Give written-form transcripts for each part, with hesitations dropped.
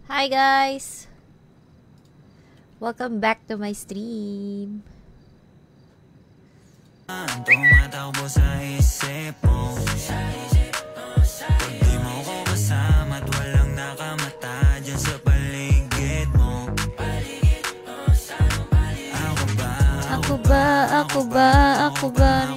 Hi guys! Welcome back to my stream. Tumatakbo sa isip mo, pag di mo ko kasama at walang nakamata dyan sa paligid mo. Ako ba rin ba? Ako ba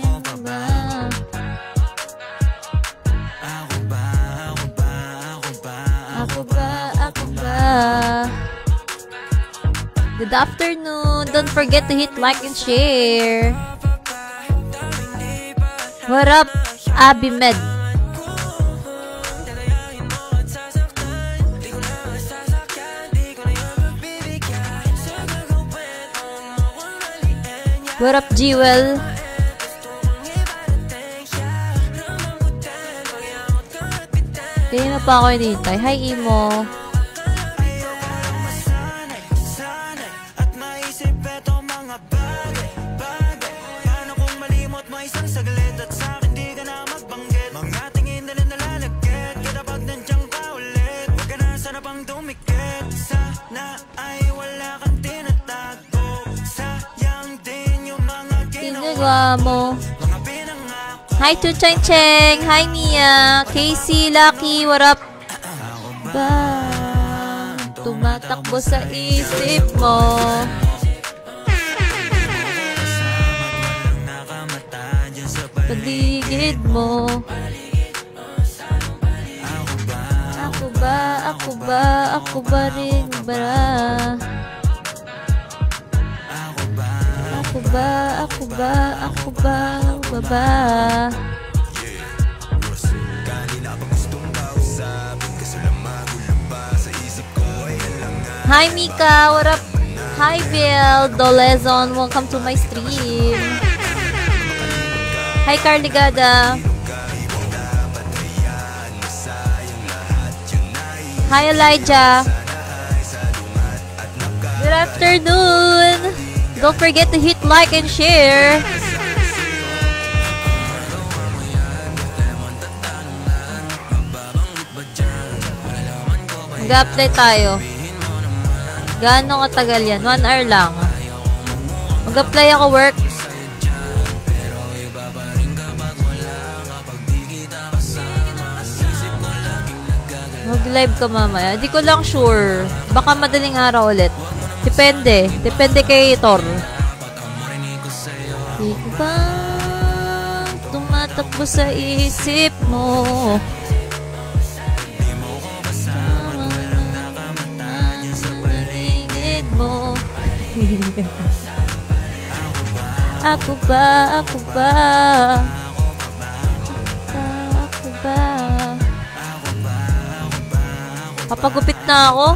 Good afternoon! Don't forget to hit like and share. What up, Abimed? What up, Jewel? Kaya na pa ako inintay. Hi, Imo. Mo. Hi to Cheng Cheng. Hi Mia. Casey, Lucky, what up? Ba, tumatakbo sa isip mo. Paligid mo. Ako ba rin ba? Ako ba? Hi Mika, what up? Hi Bill, Dolezon, welcome to my stream. Hi Carly Gada. Hi Elijah. Good afternoon. Don't forget to hit like and share. Mag-update tayo. Gaano katagal yan? 1 hour lang. Mag-apply ako work. Mag-live ka mamaya. Di ko lang sure. Baka madaling araw ulit. Depende. Depende kay Thor. Di ko ba tumatakbo sa isip mo? Mo. Ako ba? Papagupit na ako.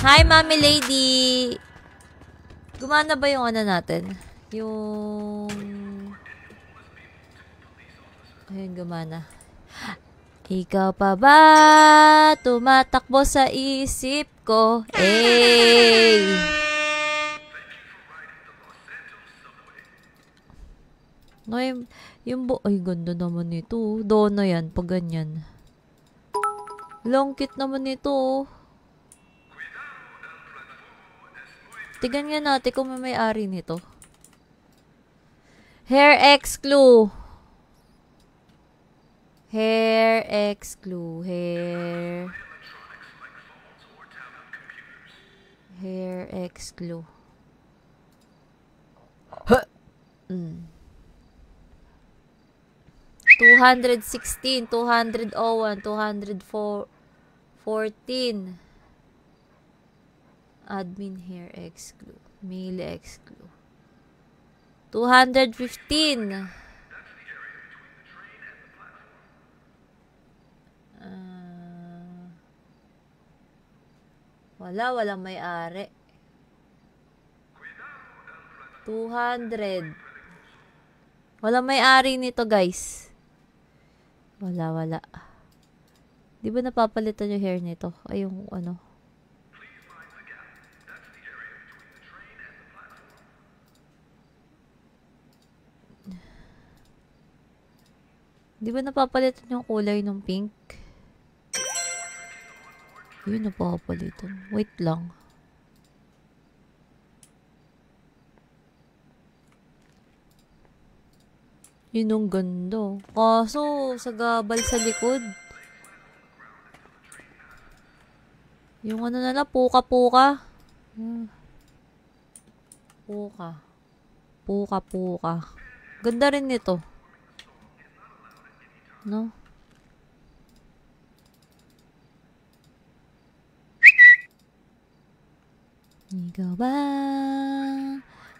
Hi, Mami Lady. Gumana ba yung ano natin? Ayun, gumana. Ikaw pa ba tumatakbo sa isip ko? Hey! No, ay, ganda naman nito. Dono yan, pag ganyan. Long kit naman nito. Tigan nga natin kung may ari nito. Hair X Clue. Hair X Clue. Hair X Clue. Huh. 216, 201, 214. Admin Hair X Clue. Male X Clue. 215. Walang may-ari. 200. Walang may-ari nito, guys. Wala. Di ba napapalitan yung hair nito? Ay, yung ano. Di ba napapalitan yung kulay ng pink? Yun, napapalitan. Wait lang. Yun ang ganda. Kaso, sa gabal sa likod. Yung ano na lang, puka-puka. Puka. Puka-puka. Ganda rin nito. No? Ikaw ba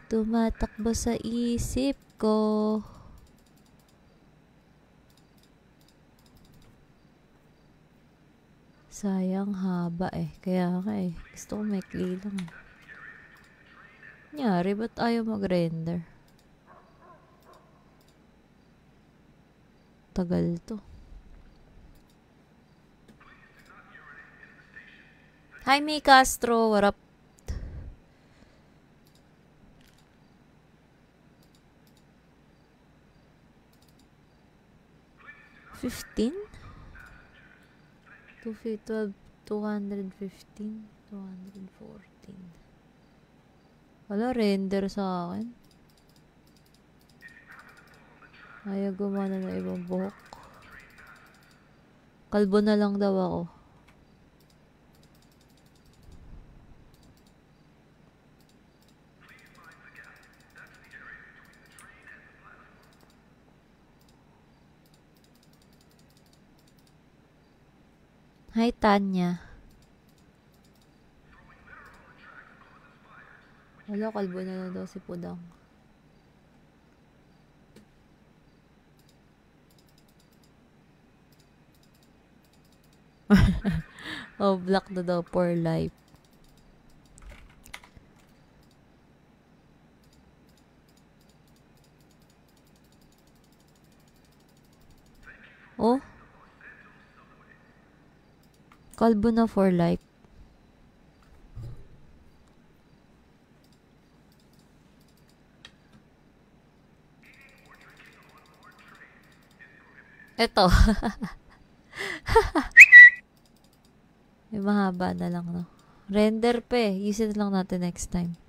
tumatakbo sa isip ko? Sayang haba eh. Kaya nga eh. Gusto ko maikli lang eh. Nyari, ba't ayaw mag-render? Tagal to. Hi, Mi Castro. What up? $15? 215, 215, 214. Wala, render sa akin. Ayaw gumana na ibang buhok. Kalbo na lang daw ako. Hi, Tanya. Wala, kalbo na lang daw si Pudang. Oh, black na daw for life. Oh? Kalbo na for life. Eto. May mahaba na lang, no? Render pa eh. Use it lang natin next time.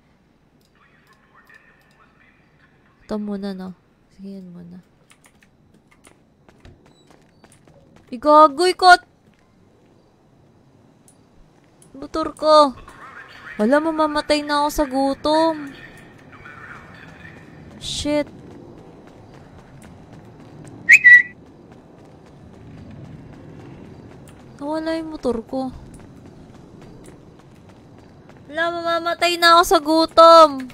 Ito muna, no? Sige, yan muna. Igagoy ko! Motor ko. Wala, mamamatay na ako sa gutom. Shit. Nawala yung motor ko. Wala, mamamatay na ako sa gutom.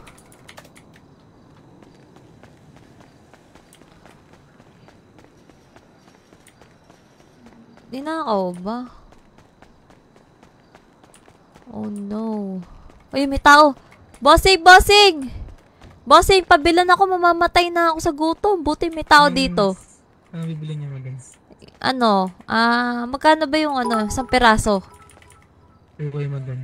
Dinakaw ba? Oh no. Uy, may tao. Bossing, bossing! Bossing, pabilan ako, mamamatay na ako sa gutom. Buti may tao dito. Ano bibili niya, madam? Ano? Magkano ba yung ano? Isang piraso? 2K, madam.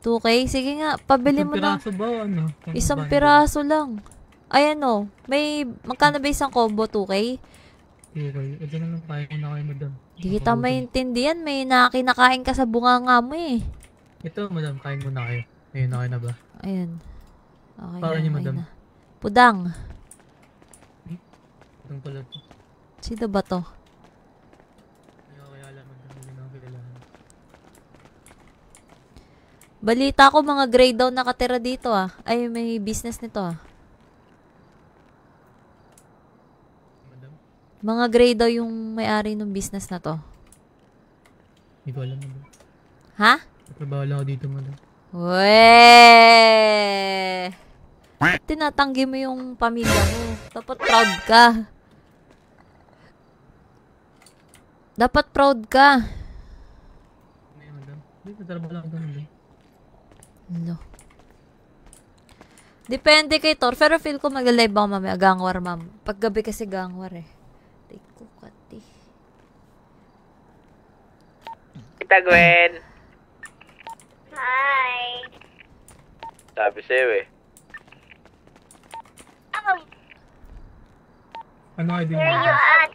2K? Sige nga, pabili mo na. Isang piraso ba o ano? Isang piraso lang. Ay ano, may, magkano ba isang combo? 2K? 2K. Ito na lang, kaya ko na kayo, madam. Hindi kita maintindihan. May nakinakain ka sa bunganga mo eh. Ito, madam, kain muna kayo. Ayun, okay na ba? Ayan. Okay Para na, niyo, okay madam. na. Pudang. Itong pala ito. Sino ba to? Hindi ko kaya alam, madam. Hindi na ako kailangan. Balita ko mga gray daw nakatira dito ah. Ay, may business nito ah. Madam? Mga gray daw yung may-ari ng business na to. Hindi ko alam, madam. Ha? Trabaho lang ako dito, madam. Weh! Tinatanggi mo yung pamilya mo. Dapat proud ka. Dapat proud ka. Hindi, madam. Hindi, trabaho lang ako, madam. No. Depende kay Thor. Pero feel ko mag-live ako mamaya. Gangwar, ma'am. Paggabi kasi gangwar eh. Take ko, kati. Tita Gwen. Hi. Sabi sa'yo eh. Ano kayo din? Where are you at?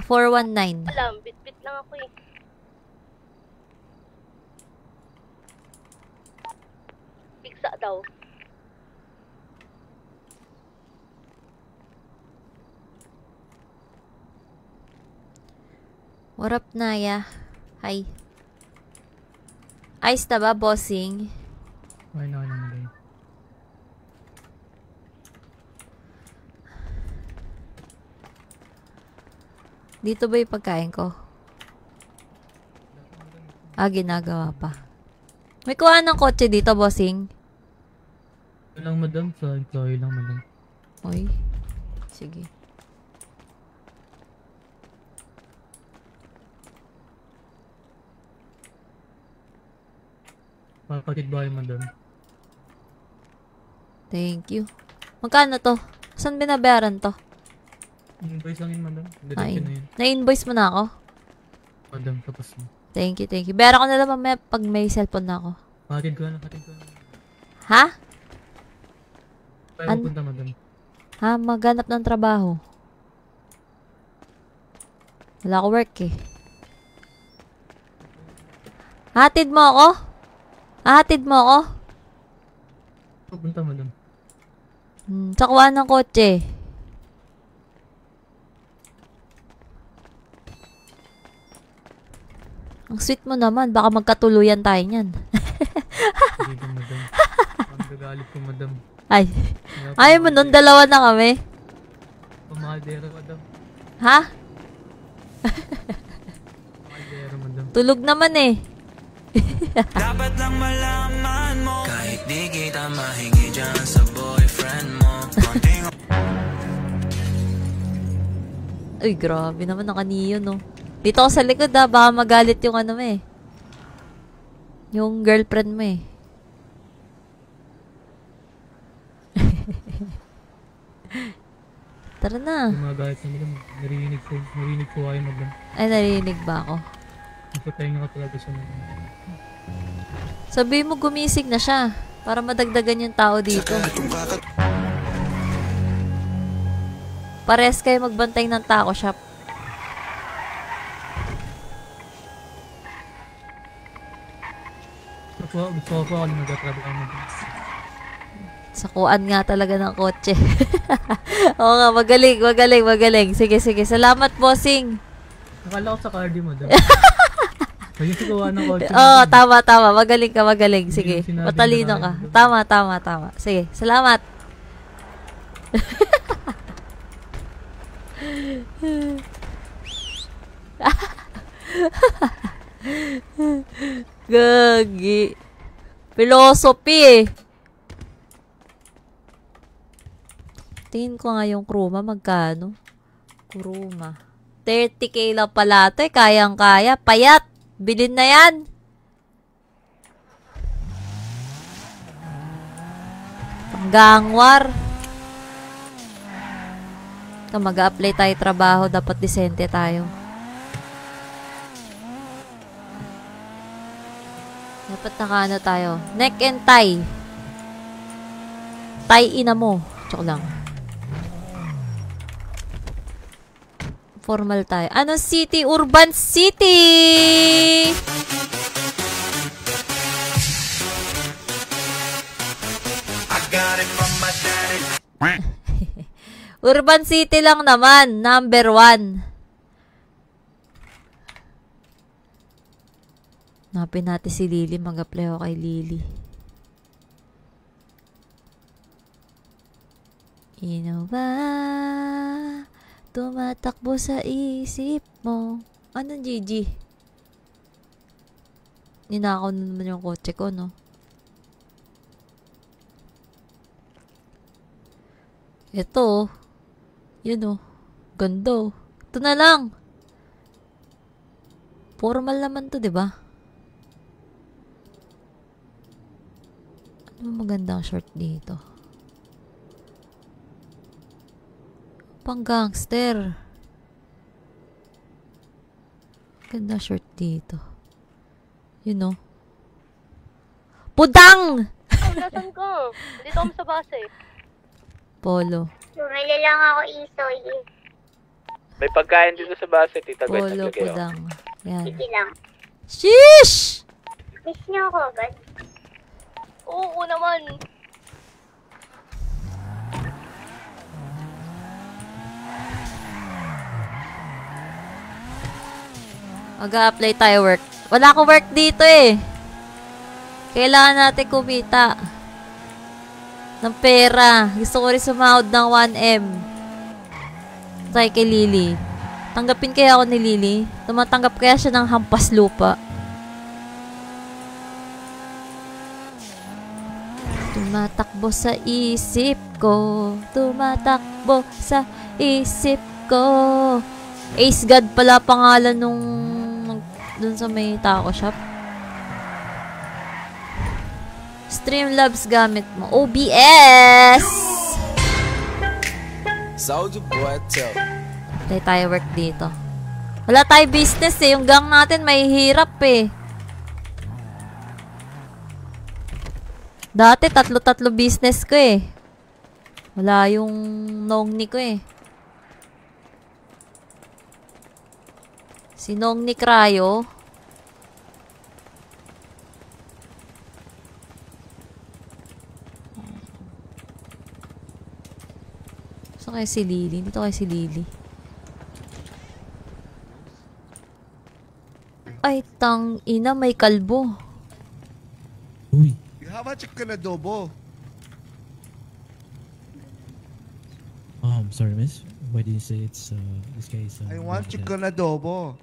419. Alam, bit-bit lang ako eh. pusa daw. What up, Naya? Hi. Ayos na ba, bossing? Okay na naman. Dito ba yung pagkain ko? Ginagawa pa. May kuha ng kotse dito, bossing. Ito lang, madam. Sa employee lang, madam. Uy. Sige. Kapatid ba yung madam? Thank you. Magkano to? Saan binabayaran to? Invoice lang yun, madam. Diretso Ay, na yun. na-invoice mo na ako? Madam, tapos na. Thank you, thank you. Bayaran ko na lang mamaya pag may cellphone na ako. Kapatid ko na. Ha? Kaya pupunta, madam. Ha? Maghanap ng trabaho. Wala ko work eh. Hatid mo ako? Hatid mo ako? Pupunta, madam. Sa kuha ng kotse. Ang sweet mo naman. Baka magkatuluyan tayo niyan. Sige ka, madam. Ang gagalit ko, madam. Ay. Ayaw mo nun, dalawa na kami. Pamadera, madam. Ha? Pamadera, madam. Tulog naman eh. Dapat lang malaman mo kahit di kita mahingi dyan sa boyfriend mo. Konting Uy, grabe naman nakaniyo, no. Dito ako sa likod, ha. Baka magalit yung ano mo eh. Yung girlfriend mo eh. Tara na. Yung mga galit na, madam. Narinig ko kayo, madam. Ay, narinig ba ako? Nagpapahinga ka talaga sa madam. Sabihin mo gumising na siya. Para madagdagan yung tao dito. Pares kayo magbantay ng taco shop. Gusto ko ako nagtatrabaho, madam. Sakuan nga talaga ng kotse. Oo nga, magaling. Sige. Salamat, bossing. Nakala ko sa cardi mo, madam. Ayun si gawa ng kotse. Oo, tama. Magaling ka. Sige, Hindi mo sinabi matalino na ka. kaya. Tama. Sige, salamat. Gagi. Philosophy eh. Tingin ko nga yung Kuruma, magkano? Kuruma. 30k lang pala ito eh. Kayang-kaya. Payat. Bilhin na yan. Panggangwar. Ito, mag-a-apply tayo trabaho. Dapat disente tayo. Dapat nakaano tayo. Neck and tie. Tie ina mo. Tsok lang. Formal tayo. Ano city? Urban City! I got it from my daddy. Urban City lang naman. Number 1. Napin natin si Lily. Mag-apply ako kay Lily. Ino ba tumatakbo sa isip mo? Anong Gigi? Ninakaw na naman yung kotse ko, no? Ito, yun, oh. Ganda, oh. Ito na lang. Formal naman to, diba? Ano magandang short dito? Pang gangster. Ganda short dito. You know. Pudang! Nasaan ka? Dito kami sa base. Polo. Bumili lang ako isoy. May pagkain dito sa base, Tita Gwen. Polo, Naglagay ako. pudang. Yan. Sige lang. Sheesh! Miss niyo ako agad. Oo naman. Mag-a-apply tayo work. Wala akong work dito eh. Kailangan natin kumita ng pera. Gusto ko rin sumahod ng 1M. Try kay Lily. Tanggapin kaya ako ni Lily? Tumatanggap kaya siya ng hampas lupa? Tumatakbo sa isip ko. Tumatakbo sa isip ko. Ace God pala pangalan nung dun sa may taco shop. Streamlabs gamit mo. OBS! Soldier boy, tell. Play tayo work dito. Wala tayo business eh. Yung gang natin may hirap eh. Dati tatlo business ko eh. Wala yung nongni ko eh. Si Nongni Krayo. So kaya si Lily. Dito kaya si Lily. Ay, tang ina, may kalbo. Uy. You have a chicken adobo. Sorry, miss. Why did you say it's this guy is? I want chicken adobo.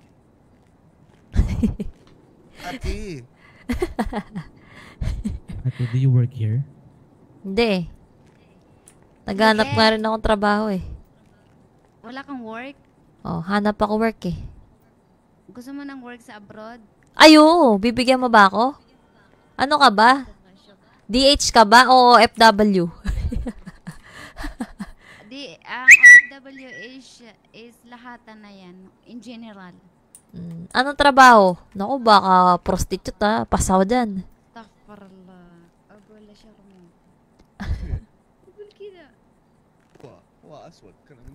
Ati. Ate, do you work here? Hindi. Naghanap nga rin akong trabaho eh. Wala kang work? Oh, hanap ako work eh. Gusto mo ng work sa abroad? Ay, oo. Bibigyan mo ba ako? Ano ka ba? DH ka ba o OFW? Ang OFW is lahatan na yan. In general. Anong trabaho? Naku, baka prostitute ha. Pasaw dyan. Takparla. Agula siya mo.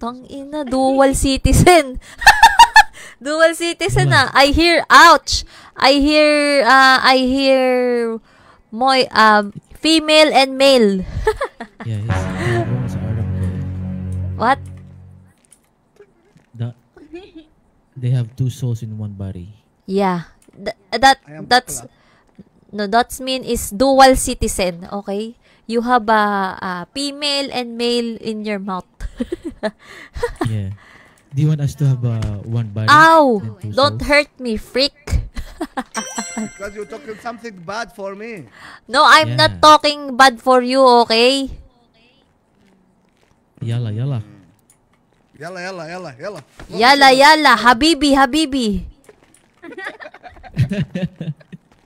Tang ina, dual citizen. Dual citizen na. I hear, ouch. I hear, female and male. Yeah, he's What? They have two souls in one body. Yeah. That's mean is dual citizen, okay? You have a female and male in your mouth. Yeah. Do you want us to have one body? Ow! and two Don't souls? hurt me, freak. Because you're talking something bad for me. No, I'm Yeah. not talking bad for you, okay? Yalla, yalla. Yalla, yalla, yalla, yalla. Yala, yala. Habibi, habibi.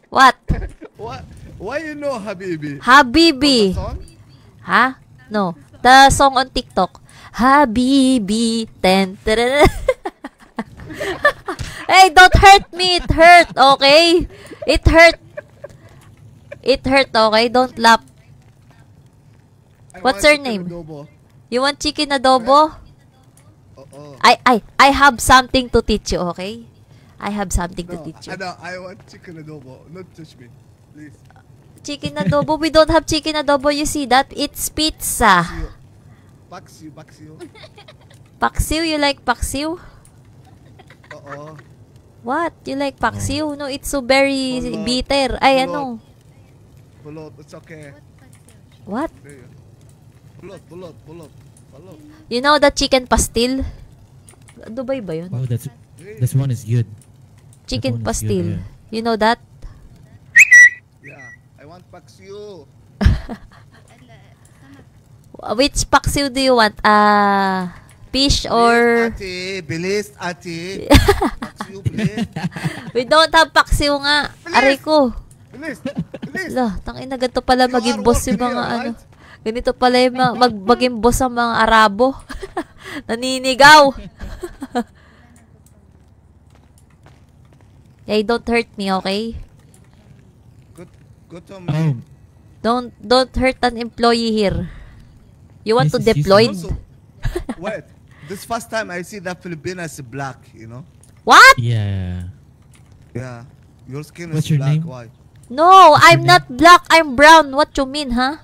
What? What? Why you know Habibi? Habibi. Song? Ha? No. The song on TikTok. Habibi. Ten. Hey, don't hurt me. It hurt, okay? It hurt. It hurt, okay? Don't laugh. I What's want her chicken name? adobo. You want chicken adobo? Oh. I have something to teach you, okay? I have something to No, teach you. I want chicken adobo. Not touch me, please. Chicken adobo? We don't have chicken adobo. You see that? It's pizza. Paksiw. Paksiw? You like paksiw? Oo. What? You like paksiw? No, it's so very Bulot. bitter. Ay, Bulot. ano? Bulot, it's okay. What? There you go. Bulot. You know the chicken pastil? Dubai ba yun? Oh, this one is good. Chicken that one is pastil. good, You know that? Yeah, I want paksiw. Which paksiw do you want? Fish or... Bilis, ate. Paksiw, bilis. We don't have paksiw nga. Aray ko. Bilis. Lah, tangina, ganito pala You maging are boss yung working mga here, ano. right? Ganito pala yung maging boss ang mga Arabo. Naninigaw. Hey, don't hurt me, okay? Good to me. Don't hurt an employee here. You want to This is deploy? Also, wait. This first time I see that Filipinas is black, you know? What? Yeah. Yeah. Your skin What's is your black. name? Why? No, I'm not black. I'm brown. What you mean, huh?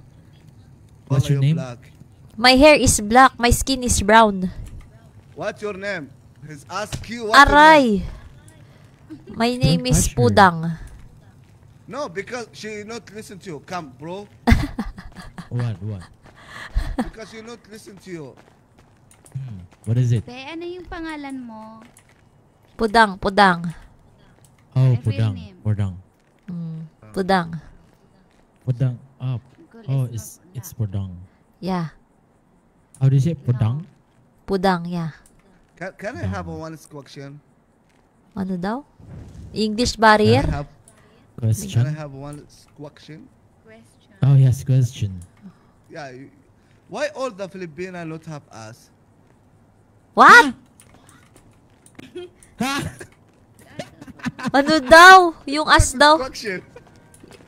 What's your name? Black. My hair is black. My skin is brown. What's your name? He's asked you what your name. Aray. My name is touch her. Pudang. No, because she not listen to you. Come, bro. What? Because she not listen to you. What is it? Be, ano yung pangalan mo? Pudang. Oh, My real name. Pudang. Pudang. Up. Cool, Oh, it's it's Pudang. Yeah. How do you say Pudang? Pudang, yeah. Can I have one question? Ano daw? English Can barrier? I have, Question. can I have one question? Question. Oh yes, question. Yeah. Why all the Filipino not have us? What? Ano daw? Yung as daw? Question.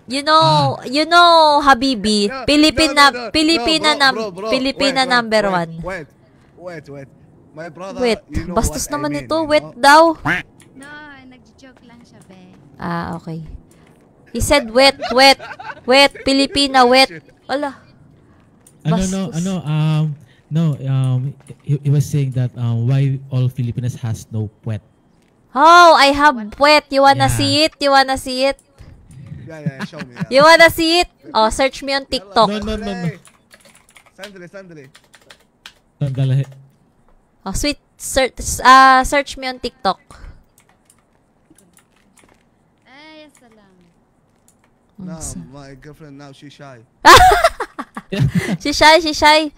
You know, Habibi, No, Pilipina bro, Pilipina wait, number wait, 1. Wait. My brother, Wait, you know bastos what I naman mean, ito. you Wait know? daw. No, nag-joke lang siya, Be. Ah, okay. He said wet, Pilipina, wet. Wala. Bastos. He was saying that why all Filipinos has no puwet. Oh, I have wet. You wanna Yeah. see it? You wanna see it? Yeah, show me. You wanna see it? Oh, search me on TikTok. No. Sandali. Sandali. Oh, sweet. Search me on TikTok. Ay, salam. No, my girlfriend now she's shy. She's shy.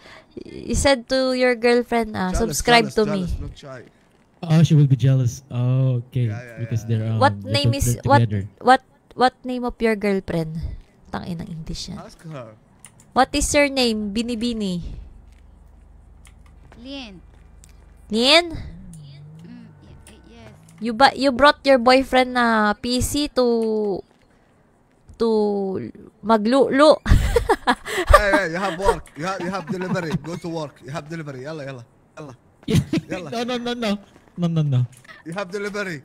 You said to your girlfriend, Jealous, subscribe to jealous, me. not shy. Oh, she will be jealous. Oh, okay. Yeah, Because they're What they're name is together. what name of your girlfriend? Tangin ng English yan. Ask her. What is your name? Binibini. Lien. Lien? Yes. You brought your boyfriend na PC to maglulu. Hey, you have work. You have delivery. Go to work. You have delivery. Yalla. Yalla. No. You have delivery.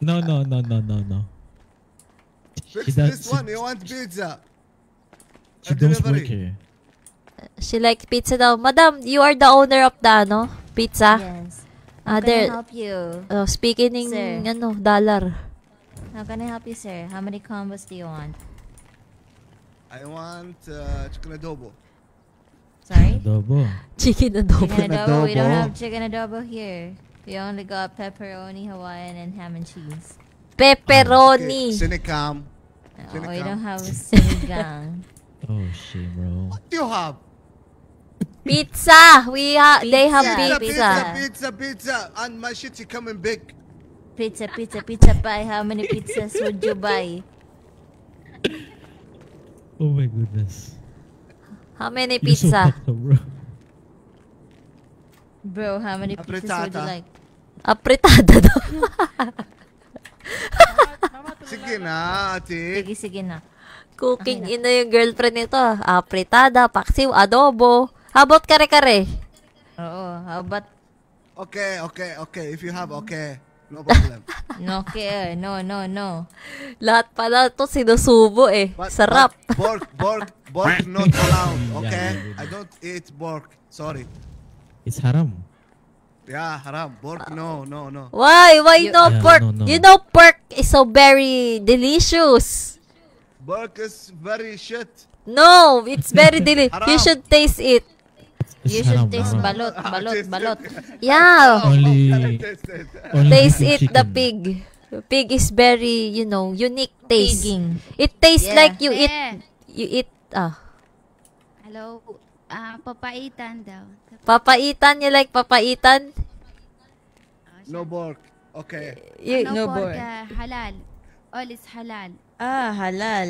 No. Fix this one. You want pizza. She does work here. She like pizza daw. Madam, you are the owner of the pizza? Yes. How can I There. help you? Speaking in Sir. dollar. How can I help you, sir? How many combos do you want? I want chicken adobo. Sorry? Adobo. Chicken adobo. Chicken adobo? We don't adobo. have chicken adobo here. We only got pepperoni, Hawaiian, and ham and cheese. Pepperoni. Sinicam. Oh, we don't have sinigang. Oh shit, bro. What do you have? Pizza. They have Pizza. Pizza. And my shit is coming big. Pizza pie. How many pizzas would you buy? Oh my goodness. How many You're so pizza? fucked up, bro. Bro, how many pizzas would you Apretada. like? Apretada daw. Sige na, ate. Sige na. Cooking ina yung girlfriend nito. Apretada, paksiw, adobo. How about kare-kare? Oo, how about Okay. If you have, okay. No problem. no care? No. Lahat pala to sinusubo eh. Sarap. But pork not allowed, okay? Yeah. I don't eat pork. Sorry. It's haram. Yeah, haram. Pork, no. Why? Why no Yeah, pork? no. You know pork is so very delicious. Pork is very shit. No, it's very delicious. You Haram. should taste it. You It's should haram, taste haram. balot. Yeah. Only Taste eat it, the chicken. pig. Pig is very, unique taste. Pigging. It tastes Yeah. like you Eh. eat, Hello? Papaitan daw. papaitan. You like papaitan? No pork. Okay. No no pork, pork. halal. All is halal. Halal.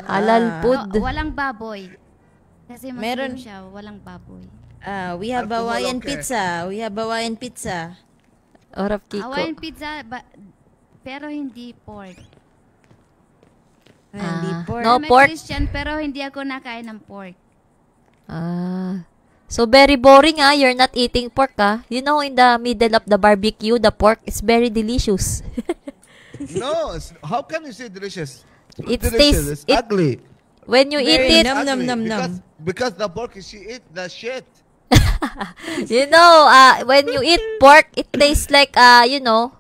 Halal food. Walang baboy. Kasi Muslim Meron- siya, walang baboy. We have Alcohol, Hawaiian okay. pizza. Orap Kiko. Hawaiian pizza, pero hindi pork. Hindi pork. No I'm a pork? Christian, pero hindi ako nakain ng pork. So very boring You're not eating pork In the middle of the barbecue, the pork is very delicious. No, how can you say delicious? It Delicious. tastes. It's ugly. When you eat it, It's ugly because the pork she eat the shit. you know, when you eat pork, it tastes like you know,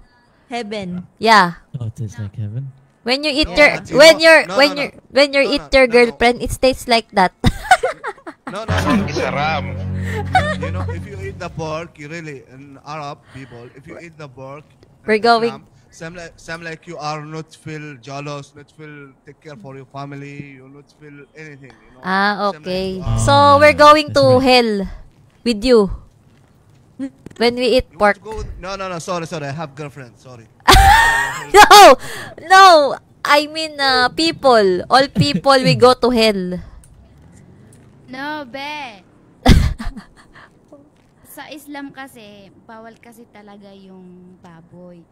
Heaven. yeah. Oh, it tastes like heaven. When you eat No, your but you when know- you're no, when no, you no. when you No, eat no, your no, no. girlfriend, it tastes like that. No. You know, if you eat the pork, you really in Arab people, if you eat the pork, We're going- Some like you are not feel jealous, not feel take care for your family, you not feel anything. You know. Ah, Some like okay. you are- So yeah, we're going that's to right. hell with you when we eat You want pork. to go no. Sorry. I have girlfriend. Sorry. No. I mean, people. All people, we go to hell. No, be. Sa Islam kasi, bawal kasi talaga yung baboy.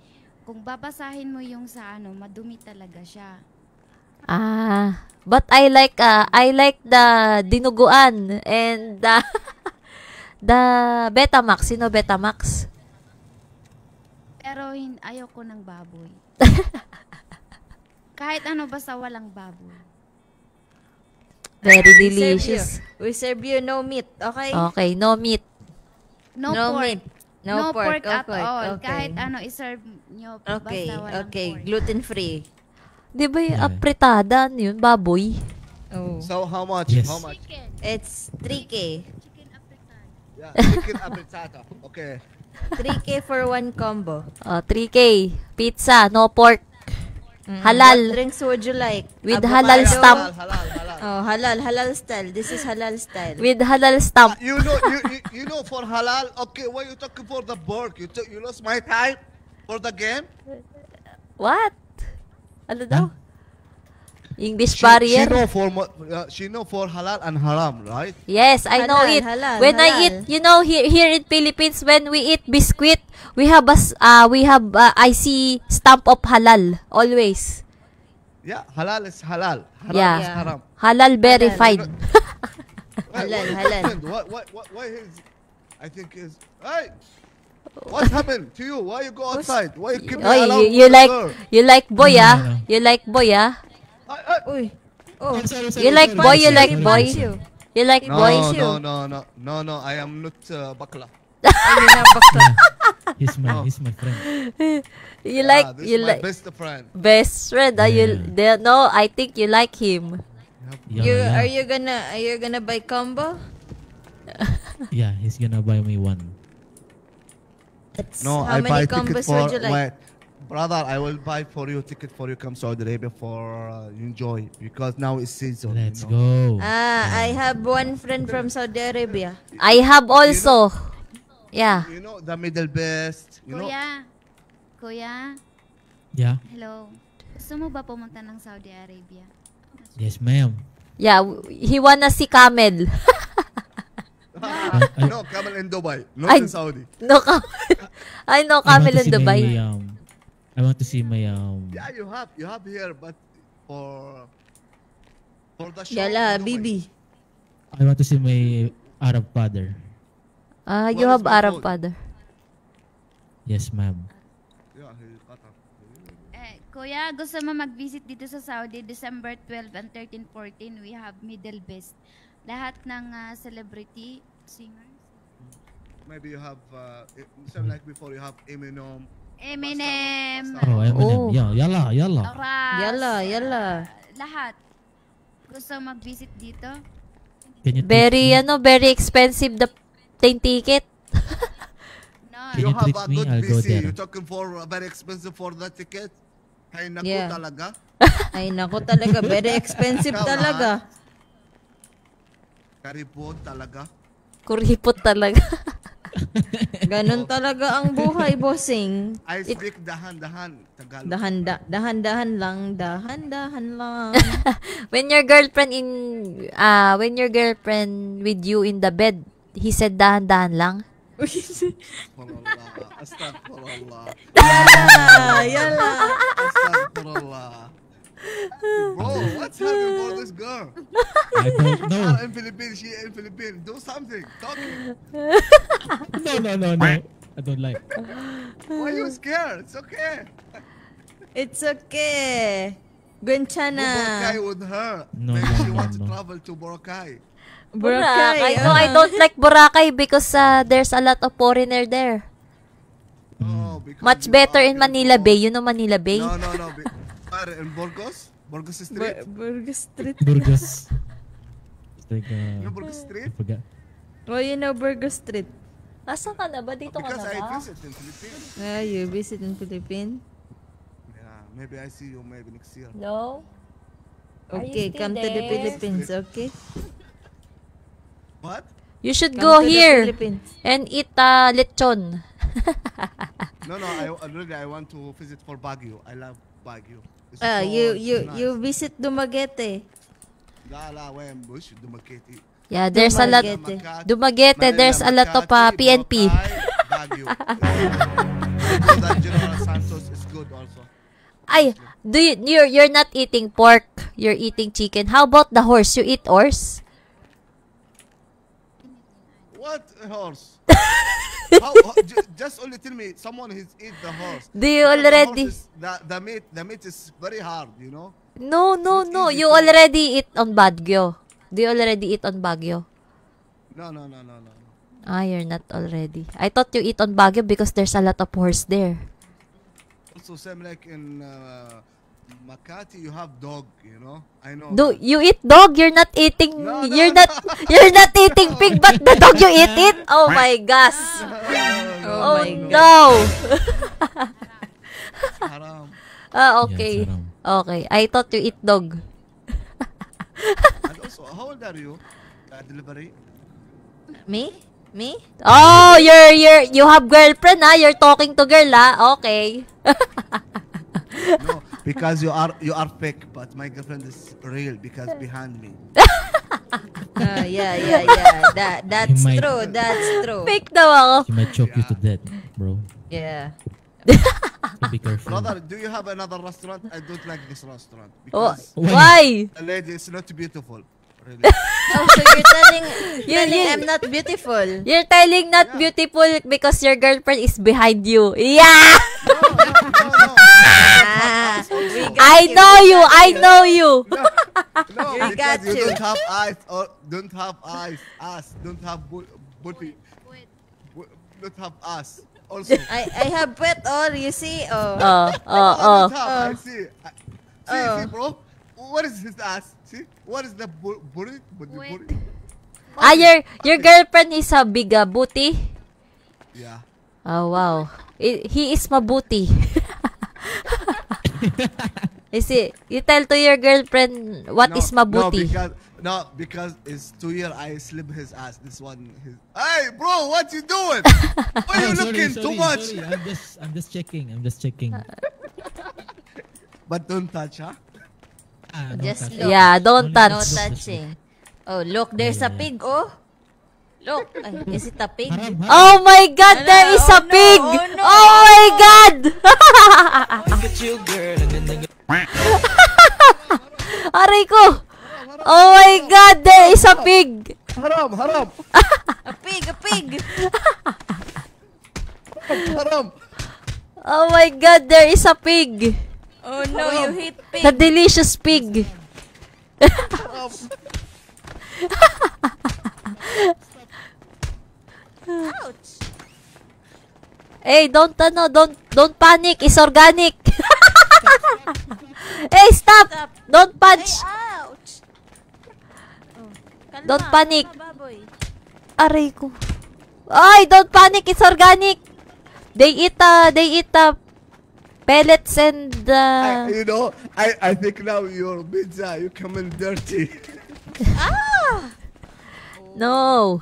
Kung babasahin mo yung sa ano, madumi talaga siya. But I like the dinuguan and the Betamax. Sino Betamax? Pero ayaw ko ng baboy. Kahit ano basta walang baboy. Very We serve you. delicious. We serve you no meat, okay? Okay, no meat. No, No pork. meat. No pork, at okay, all. okay. Kahit ano iserve nyo Okay, basta walang okay. pork. Gluten-free. Di ba yung Yeah. apretada? Ano yun? Baboy? Oh. So how much? Yes. How much? Chicken. It's 3K. Chicken african. Yeah, chicken aprezzata. Okay. 3K for one combo. 3K. Pizza, no pork. Halal. What drinks would you like? With Avocado? halal stamp. Halal. Oh, halal style. This is halal style. With halal stamp. You know for halal. Okay, why you talking for the pork? You lost my time for the game. What? Ano daw? English She barrier? know for halal and haram, right? Yes, I know Halal, it. halal, When I halal. eat, you know, here in Philippines, when we eat biscuit, we have I see stamp of halal always. Yeah, halal is halal. Haram Yeah. is haram. Halal verified. Halal, what halal. happened? Why is? I think is. Hey, what happened to you? Why you go outside? Why you keep me Oy, alone? you with the like girl? you like boy No, ah? no. You like boy ah? Uy. Oh, You like boy? You like boy? you. You like No, boy? no. I am not bakla. Ayun na, bakla. He's my friend. You like This you is my like best friend. best friend? No, I think you like him. Yeah, Are you gonna buy combo? yeah, he's gonna buy me one. No, How I buy many combos ticket for would you like? wait, brother. I will buy for you ticket for you come Saudi Arabia for enjoy because now it's season. Let's you know. go. I have one friend from Saudi Arabia. I have also. Yeah. You know the middle best. You know. Kuya, Yeah. hello. Gusto mo ba pumunta ng Saudi Arabia? Yes, ma'am. Yeah, he wanna see camel. No, camel in Dubai, not I- in Saudi. No camel. I know I want camel to in see Dubai. I want to see my Yeah, you have here, but for the show. Yala, in Dubai. Bibi. I want to see my Arab father. You Where have is my Arab phone? father. Yes, ma'am. Yeah, he's Qatar. Kuya, gusto mo mag-visit dito sa Saudi, December 12 and 13, 14, we have Middle Best. Lahat ng celebrity singers. Maybe you have same like before. You have Eminem. Eminem. Oh, Eminem. Oh. Yeah, yalla. Ras. Yala. Lahat. Gusto mag-visit dito? Can you Very expensive the plane ticket. No. Can You you have treat a me? good I'll go PC. there. You're talking for very expensive for the ticket. Ay naku Yeah. talaga. Ay, naku talaga. Very expensive Come talaga. Karipot talaga. Kuripot talaga. Ganon talaga ang buhay, bossing. I speak dahan-dahan Tagalog. Dahan-dahan lang. Dahan-dahan lang. when your girlfriend with you in the bed, he said dahan-dahan lang. Astaghfirullah. Yala. Astaghfirullah. Bro, what's happening for this girl? I don't know. In Philippines, she in Philippines. Do something. Talking. No. I don't like. Why you scared? It's okay. It's okay. Gwenchana. Boracay with her. No, Maybe no, she no, wants to no. travel to Boracay. Boracay. No, I don't like Boracay because there's a lot of foreigner there. Oh, because Much you better are in Manila Bay. You know Manila Bay? No. Where, in Burgos? Burgos Street? Burgos Street. Burgos. It's like, You know Burgos Street? I forgot. Oh, you know Burgos Street. Asan ka na ba? Dito ka na Because I ba? visit in Philippines. You visit in Philippines? Yeah, maybe I see you maybe next year. No? Are you Okay, still come to the there? Philippines, okay? What? You should Come go to the here Philippines. and eat lechon. No, I want to visit for Baguio. I love Baguio. It's You visit Dumaguete. Gala, Wembush, Dumaguete. Yeah, there's a lot. Dumaguete, there's a lot of PNP. Baguio. That General Santos is good also. Ay, you're not eating pork. You're eating chicken. How about the horse? You eat horse? What horse? Just only tell me someone has eat the horse. Do you already? The meat is very hard, you know. No. You already eat on Baguio. Do you already eat on Baguio? No. Ah, you're not already. I thought you eat on Baguio because there's a lot of horse there. Also, same like in Makati, you have dog, you know. I know. Do you eat dog? You're not eating. No, you're not eating pig, but the dog you eat it. Oh my gosh. Oh no. Haram. Okay. Yeah, it's haram. Okay. I thought you eat dog. And also, how old are you? Delivery. Me? Oh, you have girlfriend, ha? You're talking to girl, ha? Okay. No, because you are fake, but my girlfriend is real because behind me. Yeah. That's You might- true. That's true. Fake daw ako. She might choke you to death, bro. Yeah. So be careful. Brother, do you have another restaurant? I don't like this restaurant Oh, because why? the lady is not beautiful. Really. Oh, so you're telling I'm not beautiful. You're telling not beautiful because your girlfriend is behind you. Yeah! No. I know you. No, We got because you you. don't have eyes or don't have eyes. Ass don't have booty. Don't have ass. Also. I have wet all, you see? Oh. Don't have. I see. See, bro. What is his ass? See? What is the booty? Your girlfriend is a big booty? Yeah. Oh, wow. He is mabuti. Is it? You tell to your girlfriend what is mabuti. No, because it's 2 years I slip his ass. This one, hey, bro, what you doing? Why you looking too much? Sorry. I'm just checking. But don't touch, huh? Don't Just touch. look. Yeah, don't Only touch. No just look. touching. Oh, look, there's a pig, oh. Look, is it a pig? Haram. Oh my God, there is a pig! Oh my God! Aray ko! Oh my God, there is a pig! Haram. A pig. Haram. Oh my God, there is a pig! Oh no, you hate pig. The delicious pig! Ouch. Hey, don't panic, it's organic! Hey, stop! Don't punch! Ouch. Don't panic! Baboy. Aray ko. Ay, don't panic, it's organic! They eat pellets and You know, I think now your pizza, you come in dirty. no.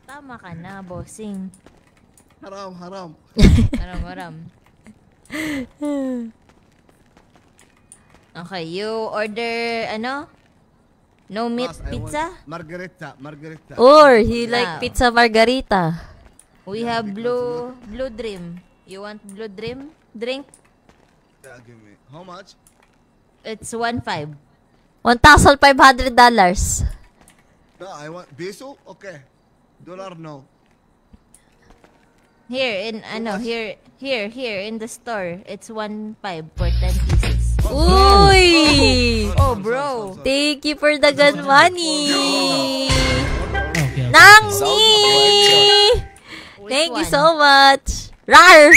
Tama ka na, bossing. Haram. Maram. Okay, you order, no meat Boss, I pizza? want Margarita. Or he Yeah. like pizza margarita. We have blue dream. You want blue dream drink? Yeah, give me. How much? It's 1.5. $1,500. No, I want peso. Okay. Dollar no. Here in here in the store. It's 1.5 for 10 pieces. Uy! Oh, bro. Thank you for the gun money. Okay. Nangmi! Thank you so much. Rar!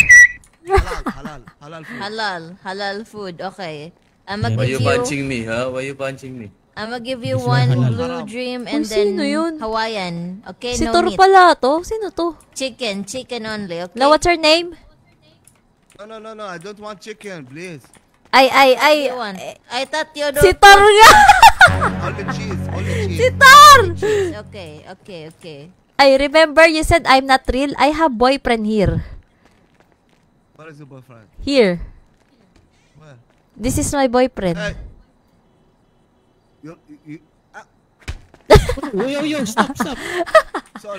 Halal food. Okay. Why you punching me, huh? Why you punching me? I'm gonna give you This one one halal. Blue Dream and Uy, then sino yun? Hawaiian. Okay, Si no Tor meat. pala to. Sino to? Chicken only. Okay. Now, what's her name? No. I don't want chicken, please. You want? I thought you don't. Si Tor nga! Only cheese. Only cheese. Si Tor! Okay. I remember you said I'm not real. I have boyfriend here. Where is your boyfriend? Here. Where? This is my boyfriend. Hey. Yo, stop. Sorry.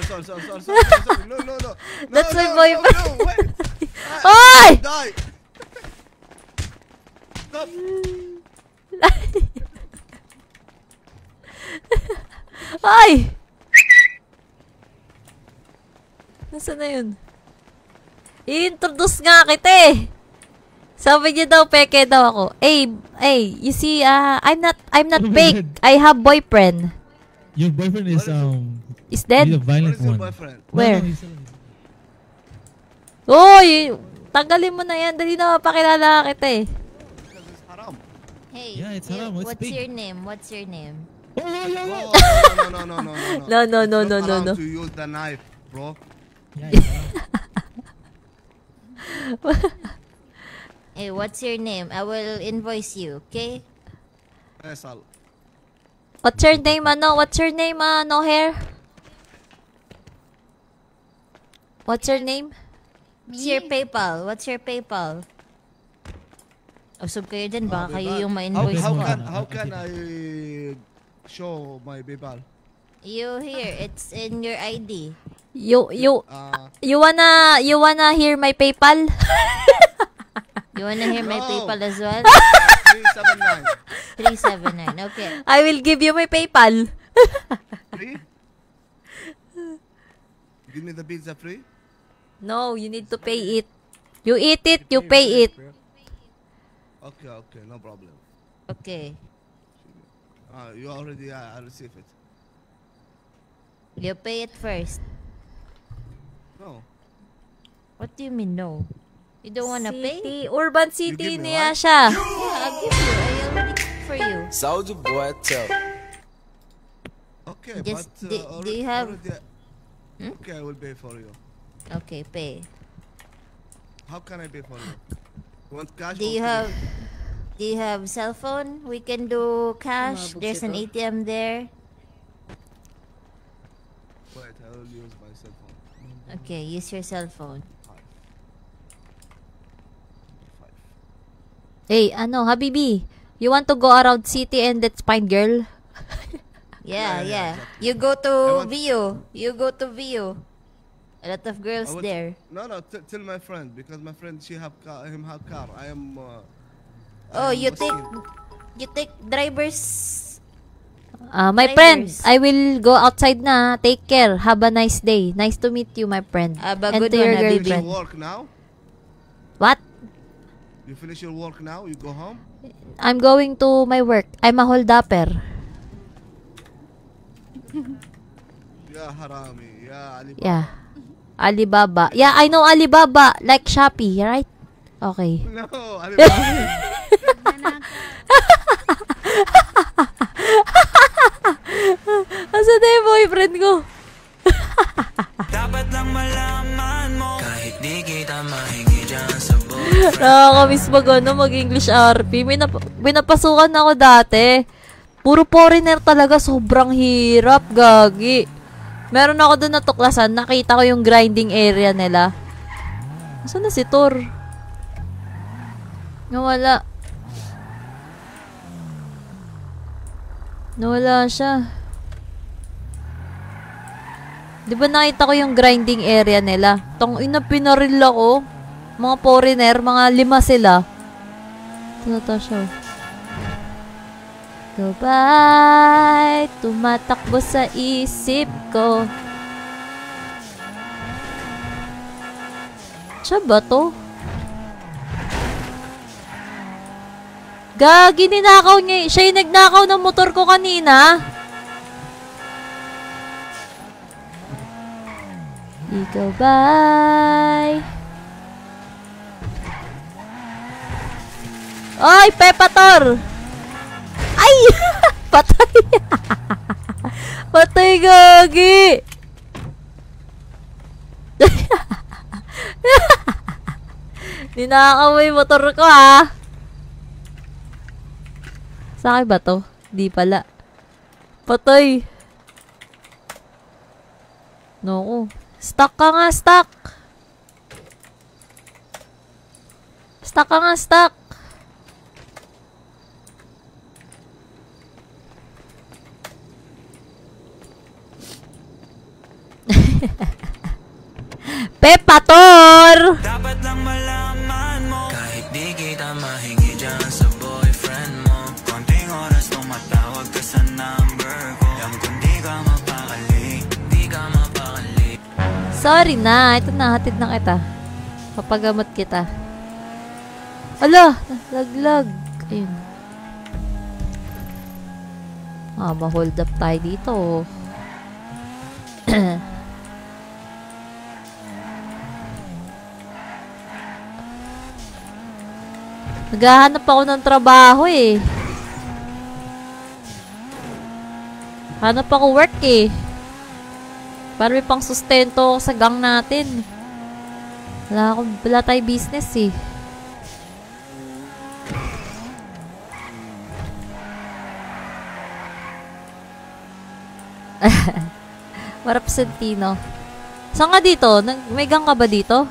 No. That's my No, boyfriend. wait. Oy! Die. Stop. Ay! Nasaan na yun? I-introduce nga kita eh. Sabi niya daw, peke daw ako. Hey, you see, I'm not fake. I have boyfriend. Your boyfriend is Is dead? he's a violent Where is your one. boyfriend? Where? No, he's Oy! Tanggalin mo na yan. Dali na mapakilala kita eh. Because it's haram. Hey. Yeah, it's haram. It's What's big. your name? What's your name? No. No. It's not haram to use the knife, bro. Yeah, it's haram. Hey, what's your name? I will invoice you, okay? Faisal. What's your name, ano? What's your name, no hair? What's your name? What's your PayPal? What's your PayPal? Usog kayo dyan, baka kayo yung ma-invoice ko. How can I show my PayPal? You here, it's in your ID. You wanna hear my PayPal? You wanna hear my No. PayPal as well? 379. 379, okay. I will give you my PayPal. Free? Give me the pizza free? No, you need to pay it. You eat it, you pay it. Okay, no problem. Okay. You already I received it. You pay it first. No. What do you mean no? You don't wanna pay? City, Urban City give me niya what? siya. Yeah, I'll give you. I already cooked for you. Soldier boy, tell. Okay, Just, but do you have... Okay, I will pay for you. Okay, pay. How can I pay for you? You want cash? Do you have cell phone? We can do cash. There's an ATM there. Wait, I will use my cell phone. Okay, use your cell phone. Hey, ano, Habibi, you want to go around city and let's find girl? Yeah. exactly. You go to View. A lot of girls there. No, tell my friend because my friend she have car. I am. Oh, I am you Muslim. take drivers. My friend, I will go outside na. Take care. Have a nice day. Nice to meet you, my friend. Have a And good to your one, Habibi. You girlfriend. work now? What? You finish your work now? You go home? I'm going to my work. I'm a hold-upper. Yeah, harami. Yeah, Alibaba. Yeah. Alibaba. Yeah, I know Alibaba. Like Shopee, right? Okay. No, Alibaba. Asa na yung boyfriend ko? Dapat lang malaman mo kahit di kita mahingi dyan sa boyfriend. Nakakamiss mag-English RP. Pinapasukan ako dati. Puro foreigner talaga. Sobrang hirap, gagi. Meron ako doon natuklasan. Nakita ko yung grinding area nila. Saan na si Tor? Nawala. Nawala siya. Di ba nakita ko yung grinding area nila? Ina, pinaril ako. Mga foreigner, mga 5 sila. Ito siya. Goodbye, tumatakbo sa isip ko. Siya ba to? Gagi, ninakaw niya. Siya yung nagnakaw ng motor ko kanina. Ikaw bye. Ay, Pepator! Ay! Patay! Patay, gagi! Ninakaw mo yung motor ko, ha? Sa akin ba to? Di pala. Patay. No. Stuck ka nga, stuck. Stuck ka nga, stuck. Pepator! Dapat lang malaman mo, kahit di kita mahingi dyan sa boyfriend mo, konting oras tumatawag ka sa number ko. Alam kung di ka mapakali, di ka mapakali. Sorry na, ito na, hatid na kita. Papagamot kita. Ala, laglag. Ayun. Ma-hold up tayo dito. Naghahanap ako ng trabaho eh. Hanap ako work eh. Para may pang sustento sa gang natin. Wala tayong business eh. Marap Sentino. Saan ka dito? May gang ka ba dito?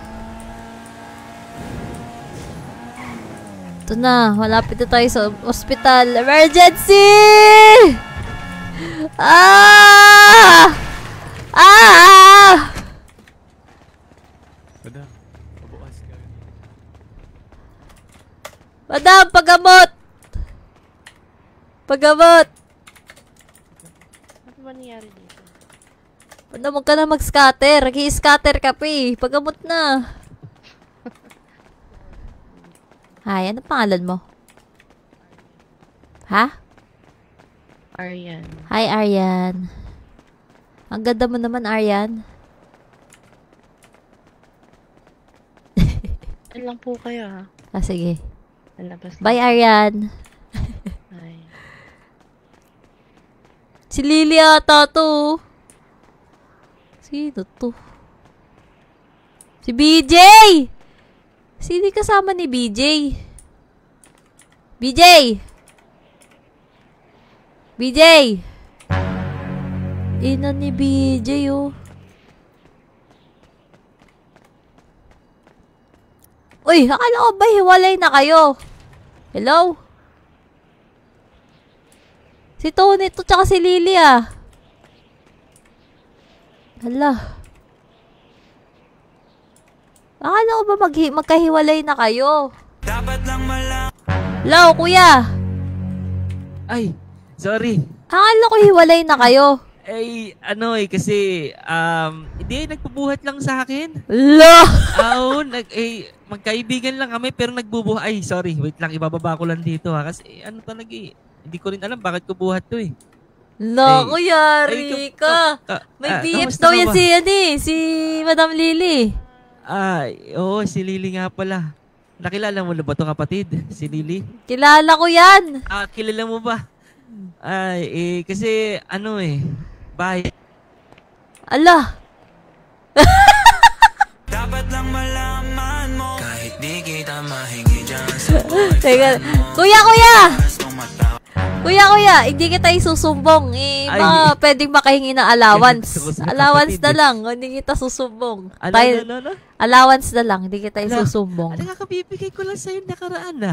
Ito na, malapit na tayo sa hospital. Emergency! Ah! Ah! Madam, pagamot! Pagamot! Ano ba nangyari dito? Madam, huwag ka na mag-scatter. Nag-i-scatter ka pa eh. Pagamot na. Hi, ano pangalan mo? Ha? Aryan. Hi, Aryan. Ang ganda mo naman, Aryan. Ano lang po kayo, ha? Ah, sige. Lalabas na. Bye, Aryan. Bye. Si Lily ata to. Sino to? Si BJ! Sino kasama ni BJ? BJ! BJ! Ina ni BJ, oh. Uy, akala ko ba hiwalay na kayo? Hello? Si Tony to tsaka si Lily, ah. Hala. Akala ko ba magkahiwalay na kayo? Dapat lang Hello, kuya. Ay, sorry. Akala ko hiwalay na kayo. Eh, ano eh, kasi, hindi, nagbubuhat lang sa akin. Hala! Oo, magkaibigan lang kami, pero nagbubuhat. Ay, sorry, wait lang, ibababa ko lang dito ha. Kasi, ano talaga eh, hindi ko rin alam bakit ko buhat to eh. Hala, kuya, Rika. May BF daw yan si Madam Lily. Ay, oo, si Lily nga pala. Nakilala mo na ba ito, kapatid? Si Lily? Kilala ko yan. Kilala mo ba? Ay, kasi, ano eh, bye. Ala. Dapat lang malaman mo, kahit di kita mahingi dyan sa boyfriend mo. Kuya, hindi kita isusumbong. Baka pwedeng makahingi ng allowance. Allowance na lang, hindi kita susumbong. Allowance na lang, hindi kita isusumbong. Ano nga, kabibigay ko lang sa'yo nakaraan na.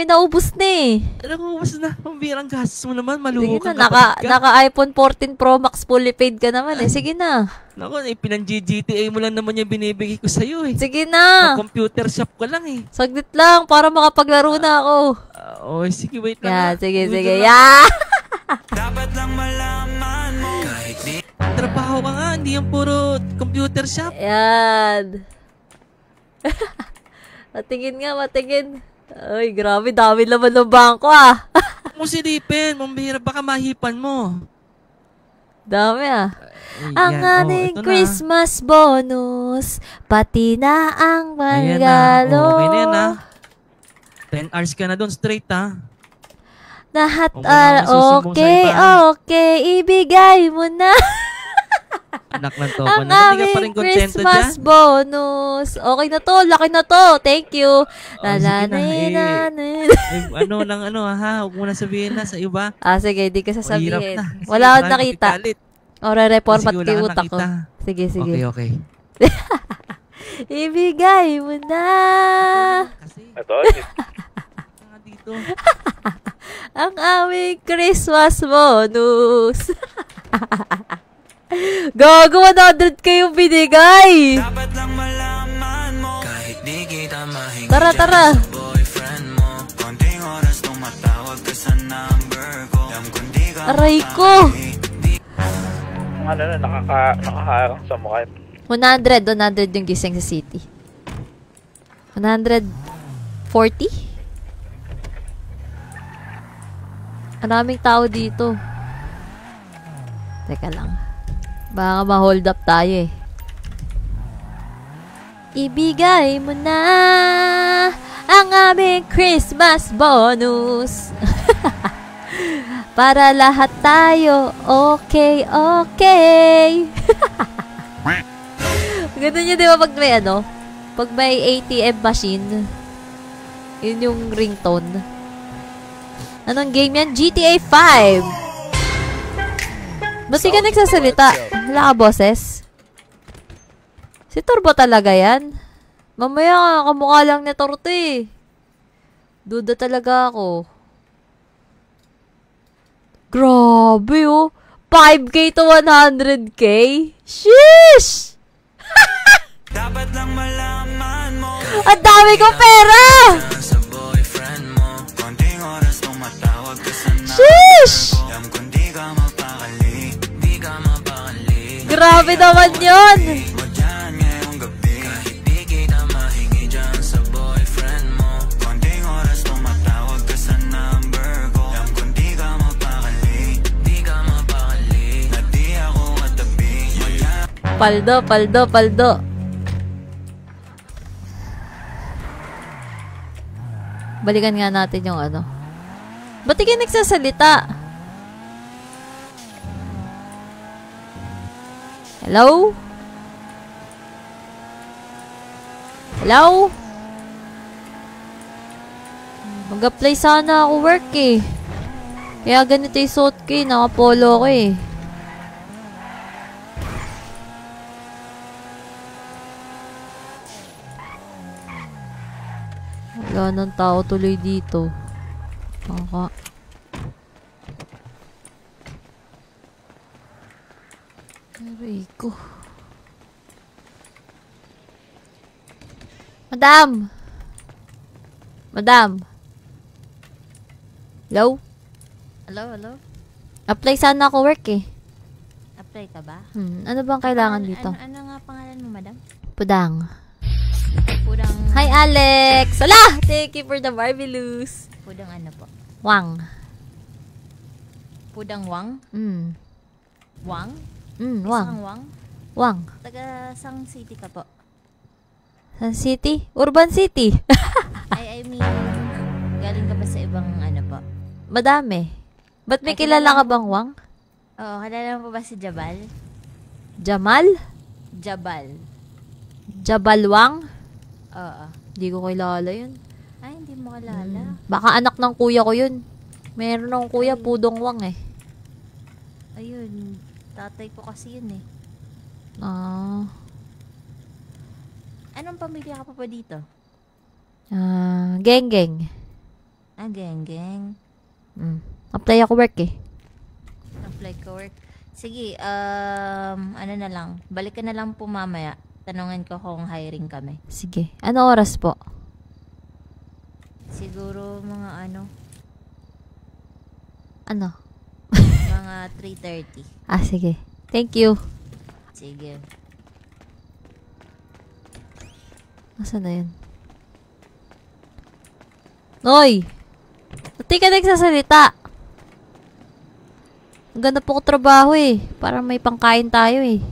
Naubos na eh. Naubos na. Pambirang gastos mo naman, maluho ka. Naka iPhone 14 Pro Max fully paid ka naman eh. Sige na. Naku, pinang-GGTA mo lang naman yung binibigay ko sa'yo eh. Sige na. Computer shop ko lang eh. Saglit lang, para makapaglaro na ako. Sige, wait lang. Sige. Yeah. Dapat lang malaman mo, kahit di trabaho ka nga, hindi yung puro computer shop. Yan. Matingin nga, matingin. Ay, grabe, dami laman ng bangko ah. Kung silipin, mambihira, baka mahipan mo. Dami ah. Ay, Ang yan. ating Ito na. Christmas bonus, pati na ang Ayan na. regalo. Okay na yan, 10 hours ka na doon, straight ha. Lahat Huwag mo na susumbong sa okay, iba. okay, ibigay mo na. Anak ng topo Ang na. Hindi ka pa rin aming kontento Christmas dyan. bonus. Okay na to, laki na to. Thank you. Sige na, ano lang ha, huwag mo na sabihin na sa iba. Sige, di ka sasabihin. Mahirap na. Kasi Wala akong marami nakita. kapigalit. O, re-reformat Sige, wala kay kang utak ko. nakita. Sige, sige. Okay. Ibigay mo na. Ito, dito. Ang aming Christmas bonus. Gago, 100k yung binigay. Tara, tara. Aray ko. ano na, nakaharang sa mukha. 100 yung gising sa city. 140? Maraming tao dito. Teka lang. Baka ma-hold up tayo eh. Ibigay mo na ang aming Christmas bonus. Para lahat tayo okay. Ganun yun, di ba, pag may pag may ATM machine, yun yung ringtone. Anong game yan? GTA 5! Ba't di ka nagsasalita? Wala ka boses? Si Turbo talaga yan? Mamaya, kamukha lang ni Torto eh. Duda talaga ako. Grabe oh. 5k to 100k? Sheesh! Ang dami kong pera! Sheesh! Grabe naman yun! Paldo. Balikan nga natin yung Ba't di ka nagsasalita? Hello? Hello? Mag-apply sana ako work eh. Kaya ganito yung suot ko eh. Naka-polo ko eh. Wala ng tao tuloy dito. Aray ko. Madam! Hello? Hello? Apply sana ako work eh. Apply ka ba? Ano bang kailangan dito? Ano nga pangalan mo, madam? Pudang. Pudang... Hi, Alex! Wala! Thank you for the marvelous. Pudang ano po? Wang. Pudang Wang? Wang? Wang. Isang Wang? Wang. Taga sang city ka po? San City? Urban City. I mean, galing ka ba sa ibang po? Madami. Ba't may kilala ka bang Wang? Oo, kilala mo ba si Jabal? Jamal? Jabal Wang? Oo. Hindi ko kilala yun. Ay, hindi mo kilala. Baka anak ng kuya ko yun. Meron akong kuya, Pudong Wang eh. Ayun, tatay ko kasi yun eh. Anong pamilya ka pa dito? Geng-geng. Geng-geng. Apply ako work eh. Apply ka work. Sige, ano na lang. Balik ka na lang po mamaya. Tanungin ko kung hiring kami. Sige. Ano oras po? Siguro mga mga 3:30. Sige. Thank you. Sige. Nasaan na yun? Noy! Ba't di ka nagsasalita? Ang ganda po ko trabaho eh. Para may pangkain tayo eh.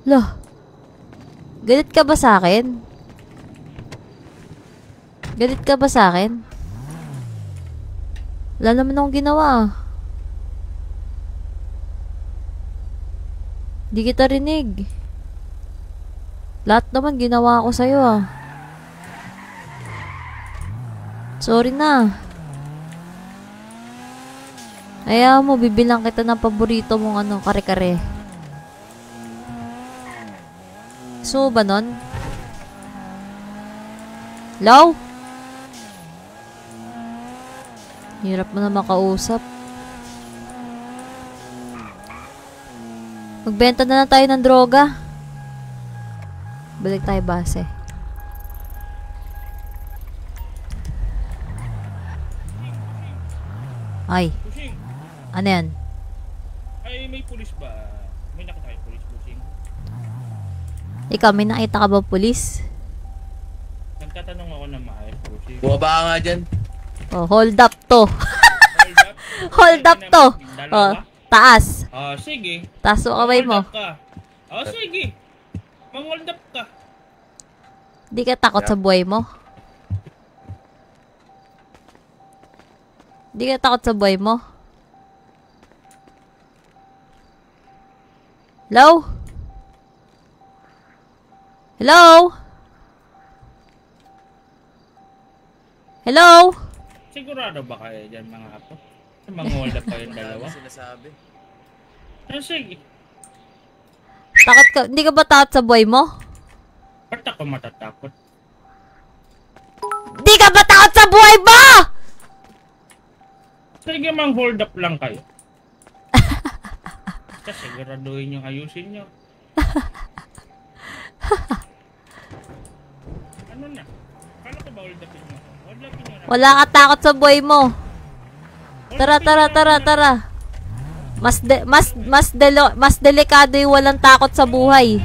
Loh. Galit ka ba sa akin? Galit ka ba sa akin? Wala naman akong ginawa. Di kita rinig. Lahat naman ginawa ko sa'yo ah. Sorry na. Ayaw mo, bibilang kita ng paborito mong ano, kare-kare. So ba nun? Hello? Hirap mo na makausap. Magbenta na lang tayo ng droga. Balik tayo base. Ay. Ano yan? Ay, may pulis ba? May nakita kayo pulis, Busing? Ikaw, may nakita ka ba pulis? Nagtatanong ako ng maayos, Busing. Bumaba ka nga dyan. Oh, hold up to. Hold up to. Oh, taas. Sige. Taas mo kamay mo. Sige. Mang-hold up ka. Di ka takot sa buhay mo? Di ka takot sa buhay mo? Hello? Hello? Hello? Sigurado ba kayo dyan mga apo? Mang-hold up kayong dalawa? Sinasabi. Sige. Takot ka? Hindi ka ba takot sa buhay mo? Ba't ako matatakot? Di ka ba takot sa buhay mo? Sige, mang-hold up lang kayo. Kasi siguraduhin yung ayusin nyo. Ano na? Kala ko ba hold upin nyo? Hold upin nyo na. Wala ka takot sa buhay mo. Tara, tara, tara, tara. Mas delikado yung walang takot sa buhay.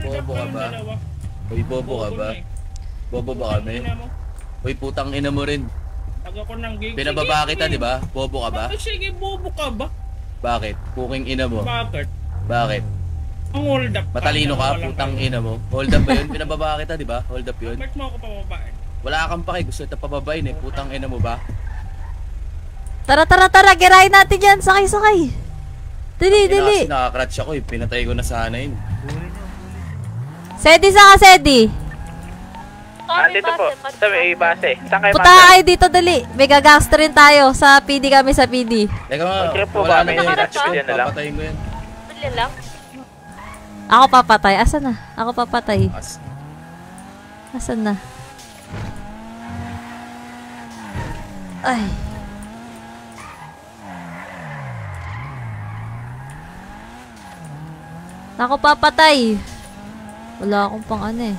Bobo ka ba? Uy, bobo ka ba? Bobo ba kami? Uy, putang ina mo rin. Pag ako nang gig. Pinababa kita, di ba? Bobo ka ba? Sige, bobo ka ba? Bakit? Puking ina mo. Bakit? Bakit? Ang hold up. Matalino ka, putang ina mo. Hold up ba yun? Pinababa kita, di ba? Hold up yun. Bakit mo ako pababain? Wala kang pake. Gusto kita pababain eh. Putang ina mo ba? Tara, tara, tara. Girahin natin yan. Sakay, sakay. Dili, dili. Kasi nakakratch ako eh. Pinatay ko na sana yun. Sedi, saan ka, Sedi? Dito po. Sa may base. Saan kayo Puta kayo dito, dali. May gagangster rin tayo. Sa PD kami, sa PD. Teka nga. Okay po ba? May natch ko. na lang. Papatayin ko yan. Bili lang. Ako papatay. Asan na? Ako papatay. Asan na? Ay. Ako papatay. Wala akong pang ano eh.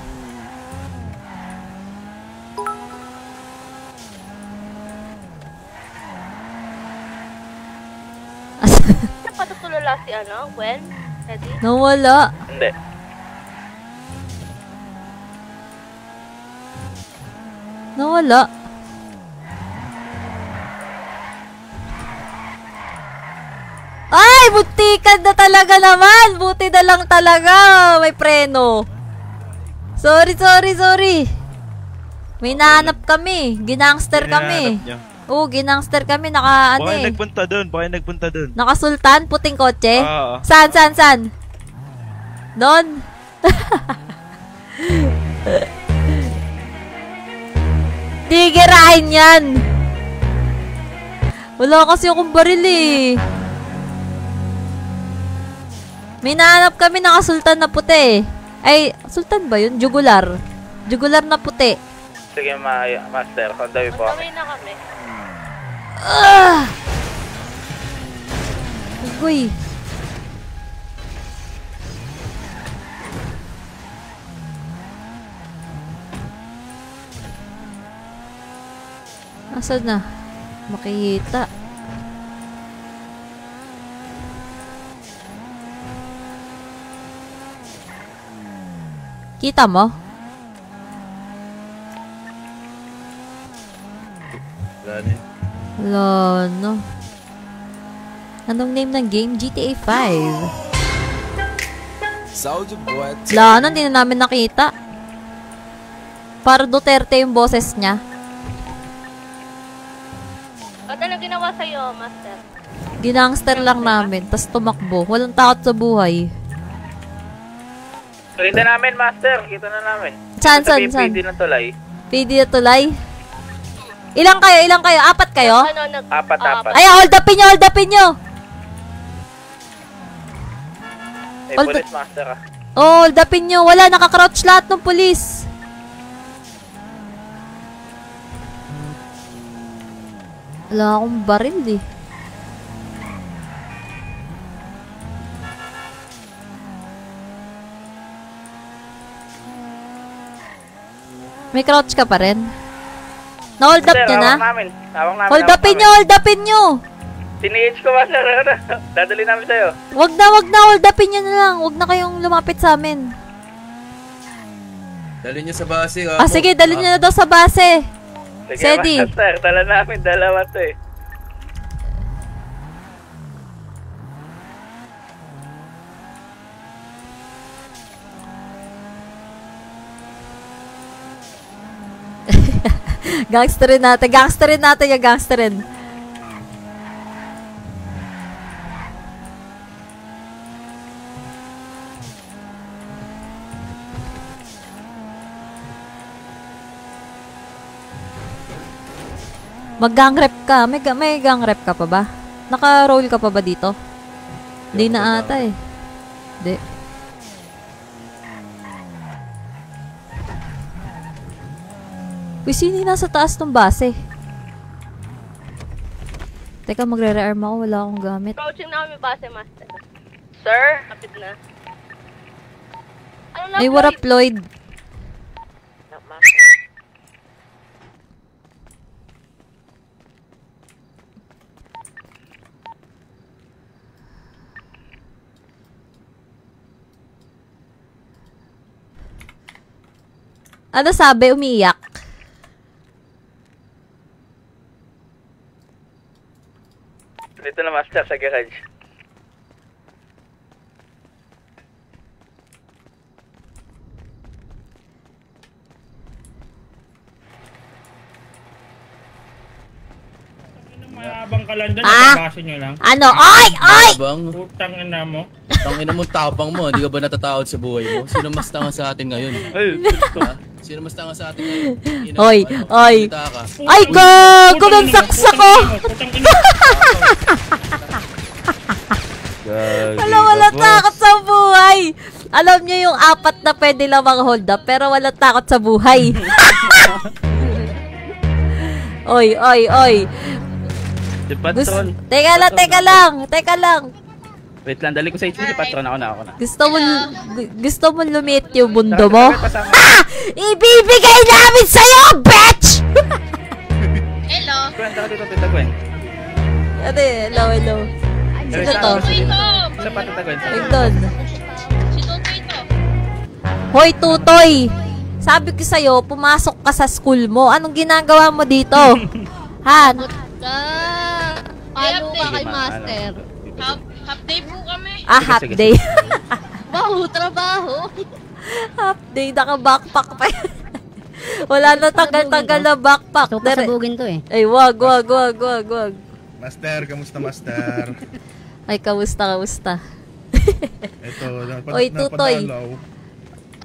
Napatutulala si ano, Gwen? Ready? Nawala. Hindi. Nawala. Ay! Butikan na talaga naman! Buti na lang talaga! May preno. Sorry, sorry, sorry. May nahanap kami. Ginangster kami. Oo, ginangster kami. Naka ano Baka eh. nagpunta doon. Baka nagpunta doon. Naka-sultan? Puting kotse? Oo. Saan, saan, saan? Doon? Tigirahin yan! Wala kasi akong baril eh. May nahanap kami naka-sultan na puti. Ay, sultan ba yun? Jugular. Jugular na puti. Sige, master. Kondawi po. Kami na kami. Uy. Asan na? Makikita. Kita mo? Wala no. Anong name ng game? GTA 5. Wala na, hindi na namin nakita. Para Duterte yung boses niya. Ano na ginawa sa'yo, Master? Ginangster lang namin, tas tumakbo. Walang takot sa buhay. Kita namin, Master. Kita na namin. Saan? PD ng tulay. PD na tulay? Ilang kayo? Apat kayo? Apat. Ay, hold upin nyo! Eh, police master ah. Oh, hold upin nyo. Wala, nakakrouch lahat ng pulis. Wala akong baril eh. May crouch ka pa rin? Na-hold up nyo na? Hawak namin. Hold upin nyo! Tini-age ko, Master. Dadali namin sa'yo. Wag na, hold upin nyo na lang. Wag na kayong lumapit sa amin. Dali nyo sa base. Sige, dali nyo na daw sa base. Sige, Sedi. Master. Tala namin. Dalawa to eh. Gangsterin natin. Mag-gang rep ka. May gang rep ka pa ba? Naka-roll ka pa ba dito? Hindi na ata eh. Hindi. Uy, sino yung nasa taas ng base? Teka, magre-rearm ako. Wala akong gamit. Approaching na kami base, Master. Sir, kapit na. Ano na, Ay, what up, Lloyd? Ano sabi? Umiiyak? Dito na, Master, sa garage. Mayabang ka lang dyan, nakabasin nyo lang. Ano? Ay! Putang ina mo. Tangina mo, tapang mo. Hindi ka ba natatakot sa buhay mo? Sino mas tanga sa atin ngayon? Sino mas tanga sa atin ngayon? Oy! Ay, gago! Nagsaksak ko! Wala takot sa buhay! Alam niyo yung apat na pwede lang mag-hold up, pero wala takot sa buhay. Oy! Si Patron. Teka lang. Wait lang, dali ko sa HP si Patron. Ako na. Gusto mo lumit yung mundo mo? Ibibigay namin sa'yo, bitch! Hello. Kwenta ka dito, Tita Gwen. Hello. Sino to? Sa Tita Gwen. Doon. Hoy, Tutoy! Sabi ko sa'yo, pumasok ka sa school mo. Anong ginagawa mo dito? Ha? Paano ka kay Master? Half day po kami. Half day. Trabaho. Half day, naka-backpack pa. Wala na tagal-tagal na backpack. So, pasabugin to eh. Ay, wag. Master, kamusta, Master? Ay, kamusta? Ito, Oy, Tutoy.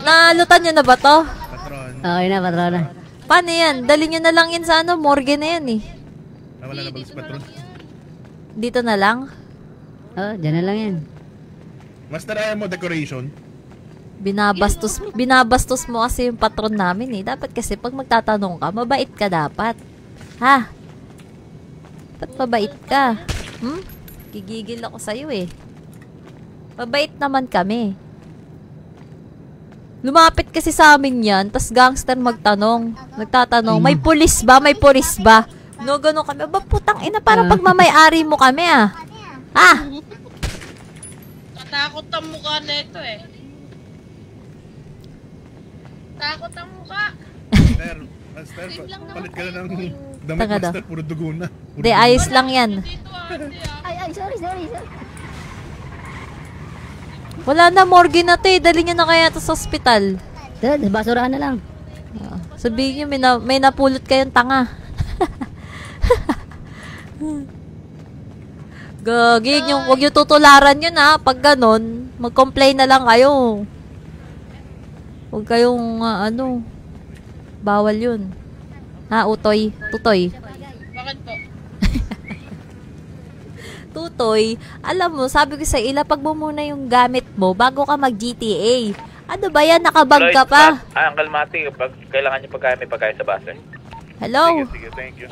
Nalutan nyo na ba to? Patron. Okay na, Patron. Paano yan? Dali nyo na lang yan sa morgue na yan eh. Wala na ba si Patron? Dito na lang? Dyan na lang yan. Master, ayaw mo decoration? Binabastos mo kasi yung patron namin eh. Dapat kasi pag magtatanong ka, mabait ka dapat. Ha? Ba't mabait ka? Gigigil ako sa'yo eh. Mabait naman kami. Lumapit kasi sa amin yan, tas gangster nagtatanong, may pulis ba? No, gano'n kami. Aba, putang ina, parang pagmamayari mo kami ah. Ha? Katakot ang mukha na ito eh. Takot ang mukha. Master, palit ka na ng damit, Tanga daw. Master. Puro dugo na. Hindi, ayos lang yan. Ay, sorry. Wala na, morgue na to eh. Dali nyo na kaya to sa ospital. Basurahan na lang. Sabihin nyo, may napulot kayong tanga. Gagig, huwag yung tutularan yun ha. Pag ganon, mag-complain na lang kayo. Huwag kayong, bawal yun. Ha, utoy? Tutoy? Bakit po? Tutoy, alam mo, sabi ko sa ilapag mo muna yung gamit mo bago ka mag-GTA. Ano ba yan? Nakabag ka pa. Uncle Mati, pag kailangan niyo pagkain, may pagkain sa base. Hello? Sige, thank you.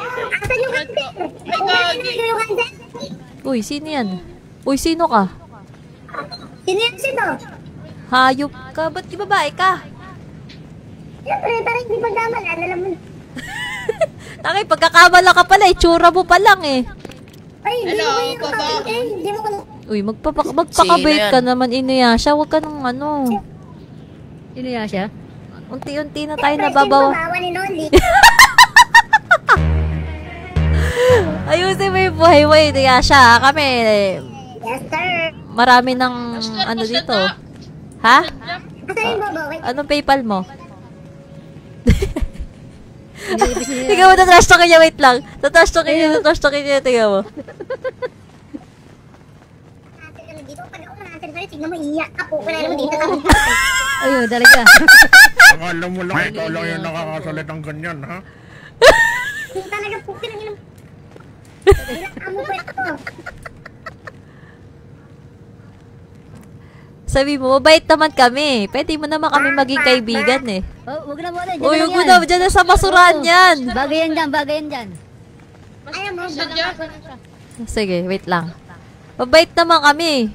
Uy, sino yan? Uy, sino ka? Sino yan sino? Hayop ka? Ba't babae ka? Siyempre, parang hindi pagkamalan, alam mo. Taki, pagkakamala ka pala, itsura mo pa lang eh. Ay, hindi mo kayo nakakabit eh. Hindi mo ko. Uy, magpakabait ka naman, Inuyasha. Huwag ka nang Inuyasha? Unti-unti na tayo nababawa. Ni Noli. Ayusin mo yung buhay mo, Inuyasha. Kami, Yes, sir. marami ng dito. Ha? Anong PayPal mo? Tingnan mo, na-trash talkin niya, wait lang. Na-trash talkin niya, tingnan mo. Tignan mo, iiyak ka po. Wala naman dito ka. Ayun, talaga. Alam mo lang, ikaw lang yung nakakasalitang ganyan, ha? Talaga po, kinang amo po ito. Sabi mo, mabait naman kami. Pwede mo naman kami maging kaibigan eh. Oh, wag na muna. Uy, huwag mo na, dyan na sa basurahan yan. Bagay yan dyan. Ayaw mo, Sige, wait lang. Mabait naman kami.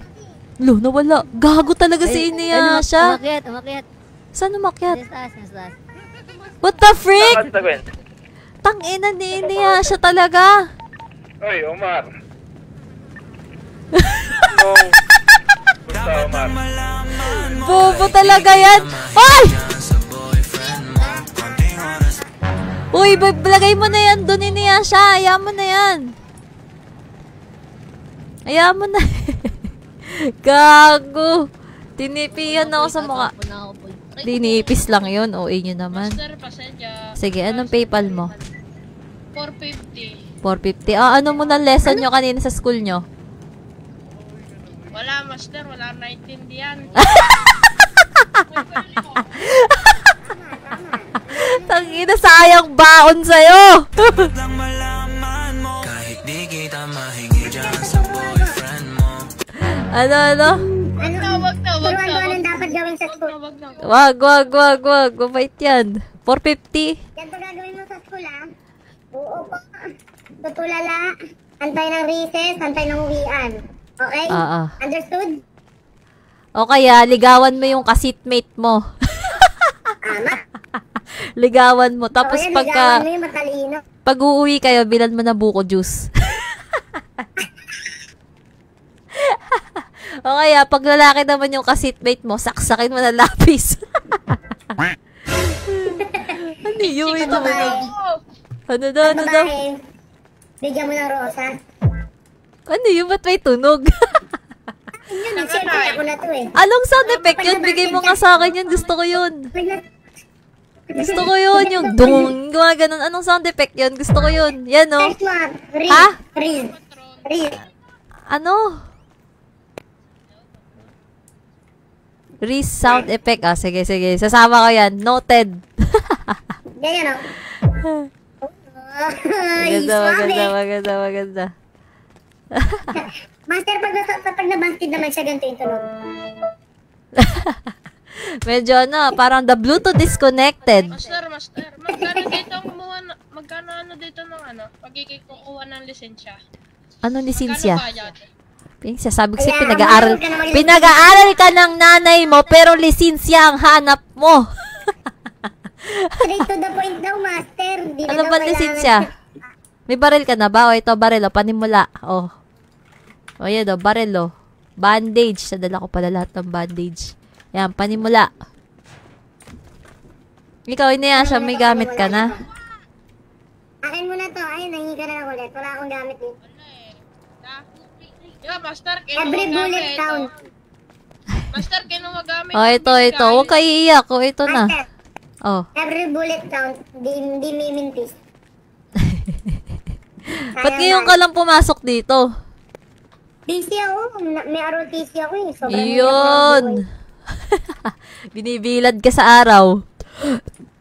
Lo, nawala. Gago talaga si Inuyasha. Umakyat. Saan umakyat? Nestas. What the freak? Tangina ni Inuyasha talaga. Oy, Omar. Omar. Bobo talaga yan. Ay! Uy, lagay mo na yan doon, Inuyasha. Ayaw mo na yan. Ayaw mo na. Gago. Tinipihan ako sa mukha. Dinipis lang yun. OA nyo naman. Master, pasensya. Sige, anong PayPal mo? 450. 450. Ano mo na lesson nyo kanina sa school nyo? Wala, Master. Wala naintindihan. Tangina, sayang baon sa'yo. Kahit di kita mahingi dyan sa boyfriend mo. Ano? Wag na. Anong dapat gawin sa school? Wag. Mabait yan. 450? Ganito gagawin mo sa school, ah. Oo po. Tutulala. Antay ng recess, antay ng uwian. Okay? Understood? O kaya, ligawan mo yung ka-seatmate mo. Tama. Ligawan mo. Tapos ligawan mo yung matalino. pag uuwi kayo, bilan mo na buko juice. O kaya, pag lalaki naman yung ka-seatmate mo, saksakin mo na lapis. Ano yun? Ano daw? Bigyan mo ng rosa. Ano yun? Ba't may tunog? Yun, siyempre ako na to eh. Anong sound effect yun? Bigay mo nga sa akin yun. Gusto ko yun. Gusto ko yun. Yung dung. Gumaganon. Anong sound effect yun? Gusto ko yun. Yan o. Ha? Ano? Reese sound effect. Ah, sige. Sasama ko yan. Noted. Ganyan o. Maganda. Master, pag nabangkid naman siya, ganito yung tunog. Medyo parang the Bluetooth disconnected. Master, magkano dito ng pagiging kukuha ng lisensya? Ano lisensya? Sabi ko siya, Kaya, pinag-aaral ka ng nanay mo, pero lisensya ang hanap mo. Straight to the point daw, Master. Ano ba lisensya? May baril ka na ba? O ito, baril. O, panimula. O, yan o, baril o. Bandage. Nadala ko pala lahat ng bandage. Yan, panimula. Ikaw, Inuyasha, may gamit ka na? Akin mo na to. Ayun, nangingi ka na lang ulit. Wala akong gamit eh. Yeah, Master, Every bullet count. Master, kayo magamit. Oh, ito. Huwag kayo iiyak. Oh, ito na. Oh. Every bullet count. Di mimintis. Ba't ngayon ka lang pumasok dito? TC ako. May ROTC ako eh. Sobrang Yun. Binibilad ka sa araw.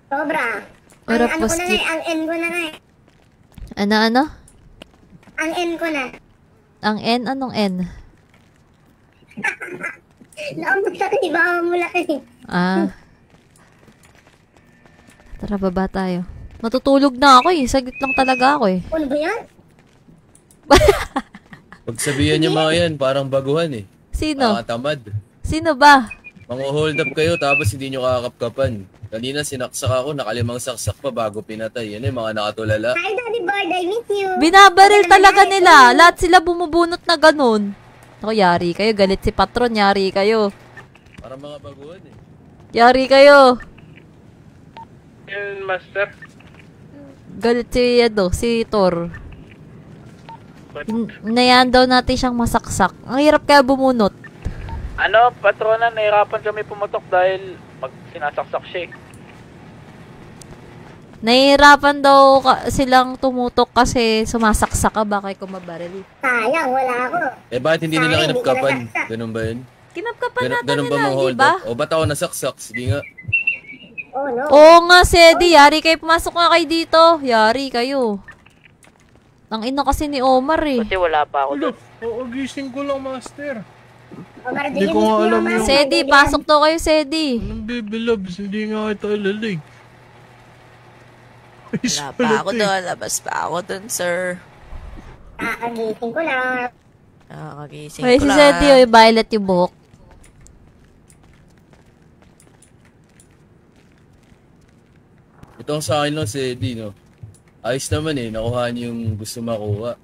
Sobra. Ora Ang ko na nga eh. Ang N ko na nga eh. Ano? Ang N ko na. Ang N? Anong N? Naamot ako eh. Baka mamulak eh. Tara, baba tayo. Matutulog na ako eh. Saglit lang talaga ako eh. Ano ba yan? Pagsabihan niyo mga yan, parang baguhan eh. Sino? Tamad. Sino ba? Mga-hold up kayo tapos hindi nyo kakapkapan. Kanina sinaksak ako, nakalimang saksak pa bago pinatay. Yan eh, mga nakatulala. Hi, Daddy Bard. I miss you. Binabaril talaga nila. Lahat sila bumubunot na ganun. Ako, yari kayo. Galit si Patron. Yari kayo. Parang mga baguhan eh. Yari kayo. Yun, Master. Galit si Thor. Nayaan daw natin siyang masaksak. Ang hirap kaya bumunot. Ano, patrona, nahirapan kami pumatok dahil sinasaksak siya eh. Nahihirapan daw silang tumutok kasi sumasaksak ka baka kumabaril. Sayang, wala ako. Eh bakit hindi nila kinapkapan? Ganun ba yun? Kinapkapan natin ganun nila, ba di ba? O ba't ako nasaksak? Sige nga. Oh no. Oo nga, Sedi. Yari kayo. Pumasok nga kayo dito. Yari kayo. Ang ina kasi ni Omar eh. Kasi wala pa ako doon. Oo, gising ko lang, Master. Hindi ko nga alam yung... Sedi, pasok to kayo, Sedi. Anong baby loves? Hindi nga ito alalig. Wala pa ako doon. Labas pa ako doon, sir. Kakagising ko lang. Kakagising Ay, ko si lang. Sedi, violet yung buhok. Ito ang sa akin lang si Eddie, no? Ayos naman eh, nakuha niyo yung gusto makuha.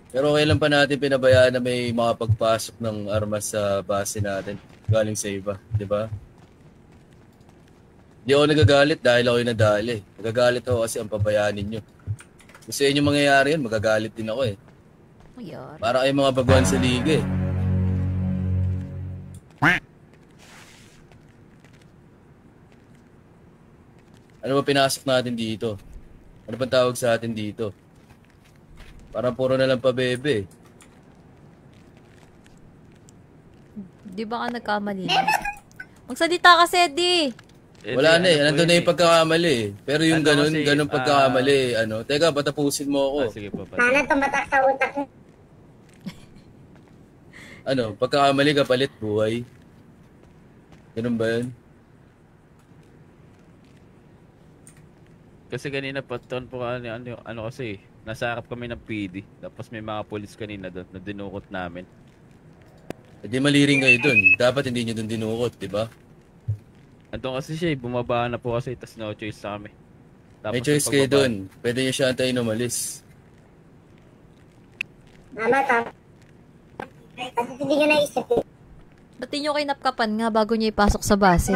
Pero kailan pa natin pinabayaan na may makapagpasok ng armas sa base natin galing sa iba, di ba? Di ako nagagalit dahil ako yung nadali. Nagagalit ako kasi ang pabayaanin nyo. Kung sa inyo mangyayari yun, magagalit din ako eh. Para kayo mga baguhan sa liga eh. Ano ba pinasok natin dito? Ano ba tawag sa atin dito? Parang puro na lang pabebe. Di ba ka nagkamali? Magsalita ka, Sedi. Wala na eh. Nandun na yung pagkakamali eh. Pero yung ganun pagkakamali, ano. Teka, patapusin mo ako. Sige po. Sana tumatak sa utak. Ano, pagkakamali ka palit buhay. Ganun ba yun? Kasi kanina Patron po ano kasi, nasa harap kami ng PD. Tapos may mga polis kanina doon na dinukot namin. E di mali rin kayo dun. Dapat hindi nyo dun dinukot, di ba? Andun kasi siya, bumaba na po kasi, tas no choice sa kami. Tapos may choice kayo dun. Pwede nyo siya antayin umalis. Tama. Kasi hindi nyo naisip eh. Ba't nyo kinapkapan nga bago nyo ipasok sa base?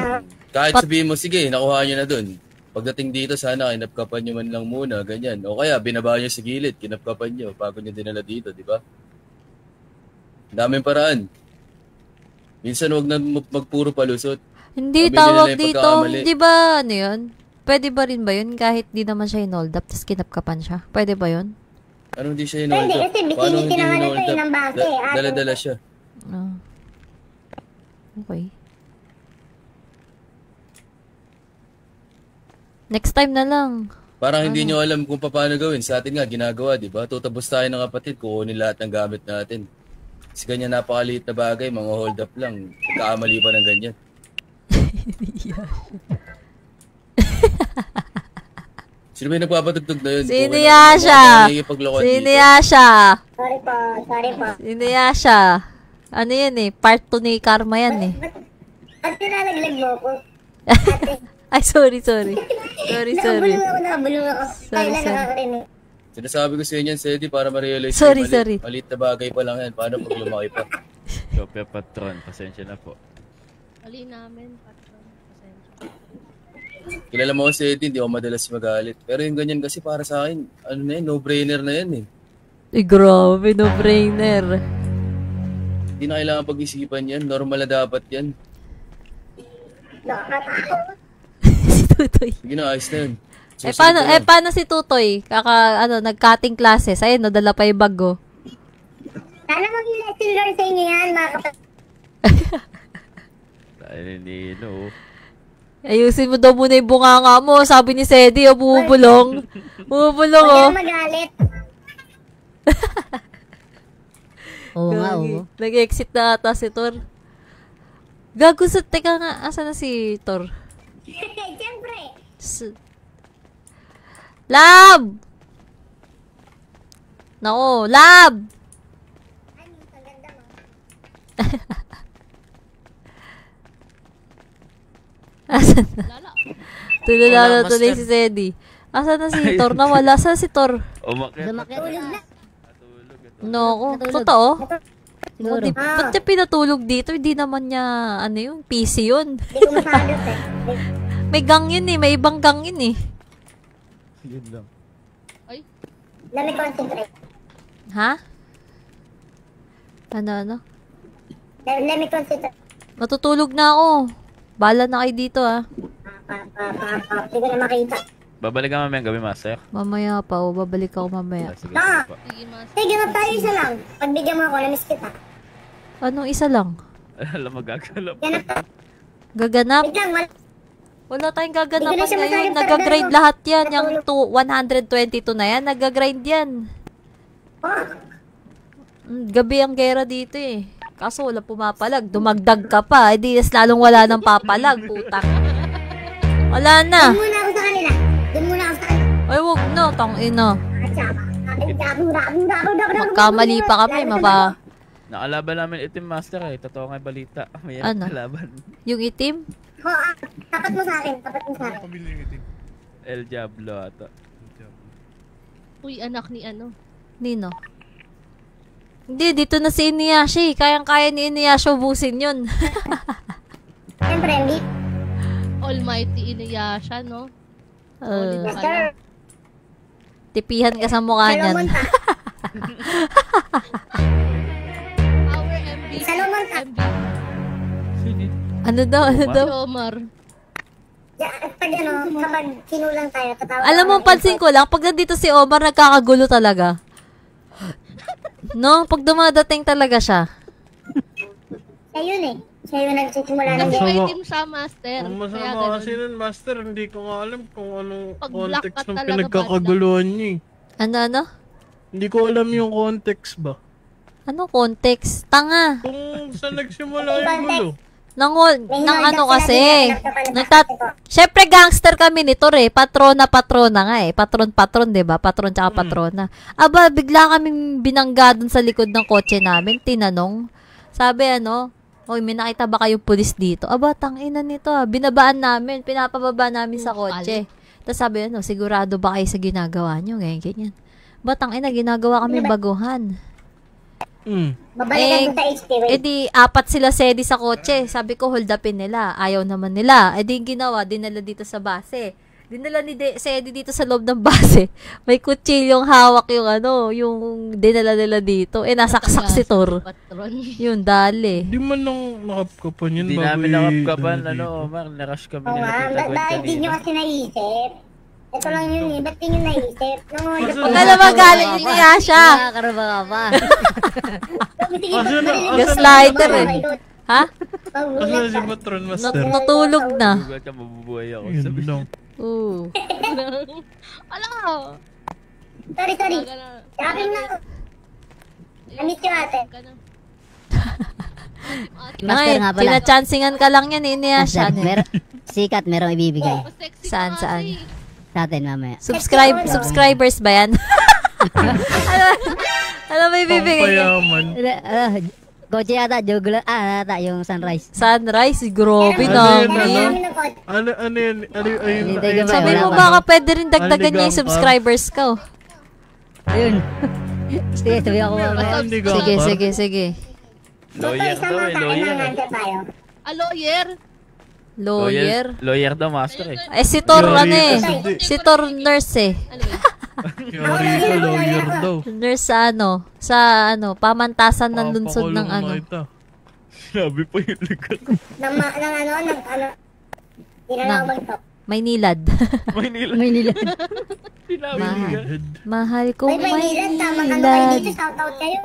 Kahit sabihin mo, sige, nakuha nyo na dun. Pagdating dito, sana kinapkapan nyo man lang muna, ganyan. O kaya, binaba nyo sa gilid, kinapkapan nyo, bago nyo dinala dito, di ba? Daming paraan. Minsan wag na magpuro palusot. Hindi, tawag dito. Di ba, ano yun? Pwede ba rin ba yun kahit di naman siya inold up, tapos kinapkapan siya? Pwede ba yun? Ano hindi siya inold up? Pwede, kasi bikiniti naman ito ng base. Dala-dala siya. Okay. Next time na lang. Parang hindi nyo alam kung paano gawin. Sa atin nga, ginagawa, di ba? Tutabos tayo ng kapatid, kukunin lahat ng gamit natin. Kasi ganyan napakaliit na bagay, mga hold up lang. Kaamali pa ng ganyan. Sino ba yung nagpapatugtog na yun? Sino Yasha? Sino Yasha? Sorry po. Sino Yasha? Ano yan eh? Part 2 ni Karma yan eh. At nilalaglag mo ko. Ay, sorry. Sorry. Nakabulong ako. Sorry. Sinasabi ko sa inyo, Sedi, para ma-realize sorry. Maliit na bagay pa lang yan. Paano pag lumaki pa? Kopya Patron, pasensya na po. Mali namin, Patron. Pasensya. Kilala mo ko si Eddie, hindi ako madalas magalit. Pero yung ganyan kasi para sa akin, ano na yun, no-brainer na yan eh. Eh, grabe, no-brainer. Hindi na kailangan pag-isipan yan. Normal na dapat yan. Si Tutoy. Sige na, ayos na yun. Paano si Tutoy? Nag-cutting classes. Ayun, nadala pa yung bag, oh. Sana maging lesson learned sa inyo yan, mga kapatid. Dahil hindi, no. Ayusin mo daw muna yung bunganga mo. Sabi ni Sedi, oh, bubulong. Bubulong, oh. Huwag magalit. Oo nga, oo. Nag-exit na ata si Tor. Gago sa, teka nga, asa na si Tor? Siyempre. Lab! Nako, Lab! Asan na? Tulala tuloy si Sedi. Asan na si Tor? Nawala. Asan si Tor? Umakyat. No, totoo? Ba't niya pinatulog dito? Hindi naman niya, PC yun. Hindi ko masagot eh. May gang yun eh. May ibang gang yun eh. Yun lang. Ay. Let me concentrate. Ha? Ano? Let me concentrate. Matutulog na ako. Bala na kayo dito, ah. Hindi ko na makita. Babalik ka mamaya gabi, Master. Mamaya pa, babalik ako mamaya. Sige, Ah! sige pa. Sige, tayo isa lang. Pagbigyan mo ako, namiss kita. Anong isa lang? Alam, magagalap. Gaganap? Wait lang, Wala tayong gaganapan Hindi ko na siya ngayon. masayang Nag-grind tanda mo. lahat yan. Yung 122 na yan, nag-grind yan. Gabi ang gera dito eh. Kaso wala pumapalag. Dumagdag ka pa. Eh di lalong wala nang papalag. Putang. Wala na. Doon muna ako sa kanila. Ay, wag na. Tangina. Magkamali pa kami. Nakalaban namin itim, Master eh. Totoo nga yung balita. May Ano? nakalaban. Yung itim? Tapat mo sa akin. El Diablo ata. Uy, anak ni Nino? Hindi, dito na si Inuyasha. Kayang-kaya ni Inuyasha ubusin yun. Siyempre, hindi. Almighty Inuyasha, no? Uh, Master. Tipihan ka sa mukha niyan. Our MB. Salomon ka. Ano daw? Omar. Pag kapag sinulang tayo, tatawa. Alam mo, pansin ko lang, pag nandito si Omar, nagkakagulo talaga. No? Pag dumadating talaga siya. Siya yun eh. Siya yung nagsisimula ng Kasi game. may team sa Master. Ang Kaya masama ganun. kasi nun, Master, hindi ko nga alam kung anong Pag black context ka ng talaga, pinagkakaguluhan niyo eh. Ano? Hindi ko alam yung context ba. Ano context? Tanga. Kung saan nagsimula yung gulo. Nang ano kasi. Syempre gangster kami nito patrona nga eh. Patron, 'di ba? Patron tsaka patrona. Aba, bigla kaming binangga dun sa likod ng kotse namin, tinanong. Sabi "Hoy, may nakita ba kayong pulis dito?" Aba, tangina nito. Binabaan namin, pinapababa namin sa kotse. Tapos sabi sigurado ba kayo sa ginagawa nyo? Ganyan. Ba, tangina, ginagawa kami baguhan. Babalikan ko sa HP, wait. Di 4 sila Sedi sa kotse. Sabi ko, hold upin nila. Ayaw naman nila. Di ginawa, dinala dito sa base. Dinala ni Sedi dito sa loob ng base. May kutsilyong hawak yung dinala nila dito. Nasaksak si Tor. Yun, dali. Di man lang nakapkapan yun. Hindi namin nakapkapan, Omar. Narush kami Oo nga, dahil di nyo kasi naisip. Ito lang yun eh. Ba't di nyo naisip? Huwag ka na magalit ni Yasha. Nakakaraba ka pa. Gaslighter eh. Ha? Asa si Patron, Master? Natulog na. Huwag ka mabubuhay ako. Yun lang. Oo. Alam. Sorry. Shopping na ako. Namiss yung ate. Master nga pala. Tinachansingan ka lang yan, Inuyasha. Sikat, merong ibibigay. Saan? Sa atin mamaya. Subscribers ba yan? Ano may bibigay ka? Pampayaman. Kotse yata, jogler. Yata, yung sunrise. Sunrise? Grabe na. Ano yan? Sabi mo baka pwede rin dagdagan niya yung subscribers ko. Ayun. Sabi ako mamaya. Sige. Lawyer daw eh, lawyer. A lawyer? Lawyer? Lawyer daw, master eh. Eh, si Tor, ano eh. Si Tor nurse eh. Yorito, lawyer daw. Nurse sa ano, pamantasan ng lunsod ng ano. Sinabi pa yung lugar. Maynilad. Maynilad. Mahal ko Maynilad. Tama ka na kayo dito. Shout out kayo.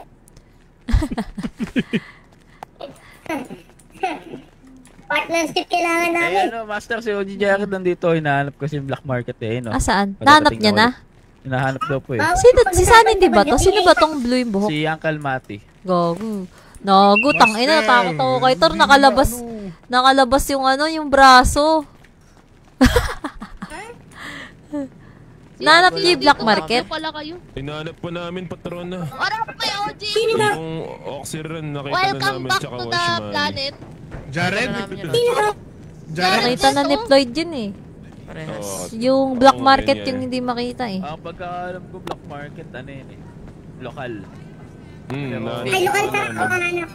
Partnership kailangan namin. Eh, master, si OG Jared nandito. Hinahanap ko si Black Market eh. No? Saan? Nahanap niya na? Hinahanap daw po eh. Si Sunny di ba to? Sino ba tong blue yung buhok? Si Uncle Mati. Gago. Nagutang ina, natakot ako kay Tor. Nakalabas yung ano, yung braso. Nahanap niyo yung Black Market? Hinahanap po namin, patrona. Harap kayo, OG! Yung Oxyren, nakita na Welcome namin back tsaka to the planet. Jared? Nakita na ni Floyd yun eh. Yung Black Market yung hindi makita eh. Ang pagkaalam ko, Black Market, ano yun eh. Lokal. Ay, lokal ka. Ako hanap.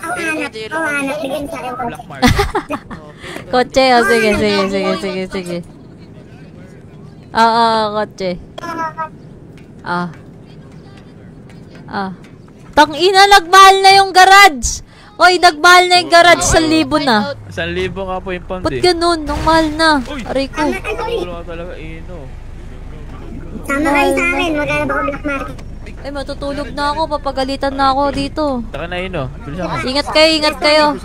Bigyan sa akin. Black Market. Kotse, sige. Kotse. Tangina, nagmahal na yung garage. Oy, nagmahal na yung garage, 1,000 na. 1,000 nga po yung pound Ba't eh. ganun? Nung mahal na. Aray ko. Wala ka talaga, Ino. Sama kayo sa akin. Magkano ba ako Black Market? Ay, matutulog na ako. Papagalitan na ako dito. Taka na, Ino. Ingat kayo.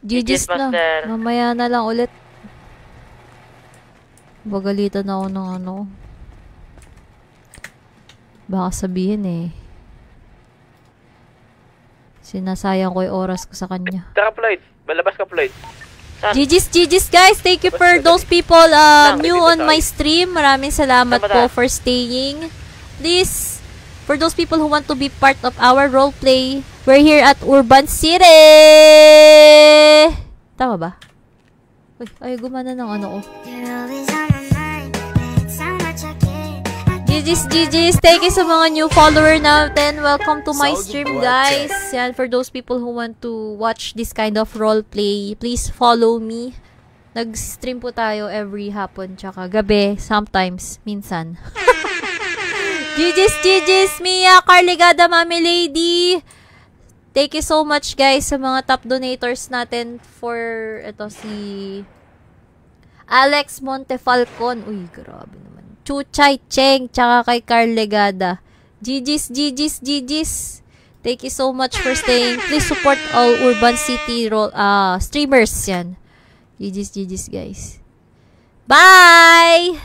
GG's na. Mamaya na lang ulit. Bagalitan ako ng ano. Baka sabihin eh. Sinasayang ko yung oras ko sa kanya. Tara, Floyd. Balabas ka, Floyd. GG's guys. Thank you for those people new on my stream. Maraming salamat po for staying. Please, for those people who want to be part of our roleplay, we're here at Urban City! Tama ba? Uy, ay gumana ng ano ko. GG's. Thank you sa mga new follower natin. Welcome to my stream, guys. Yan, for those people who want to watch this kind of roleplay, please follow me. Nag-stream po tayo every hapon tsaka gabi, sometimes, minsan. GG's, Mia, Carligada, Mami Lady. Thank you so much, guys, sa mga top donators natin for, ito, si Alex Montefalcon. Uy, grabe naman. Chuchay Cheng, tsaka kay Carligada. GG's. Thank you so much for staying. Please support all Urban City streamers yan. GG's, guys. Bye!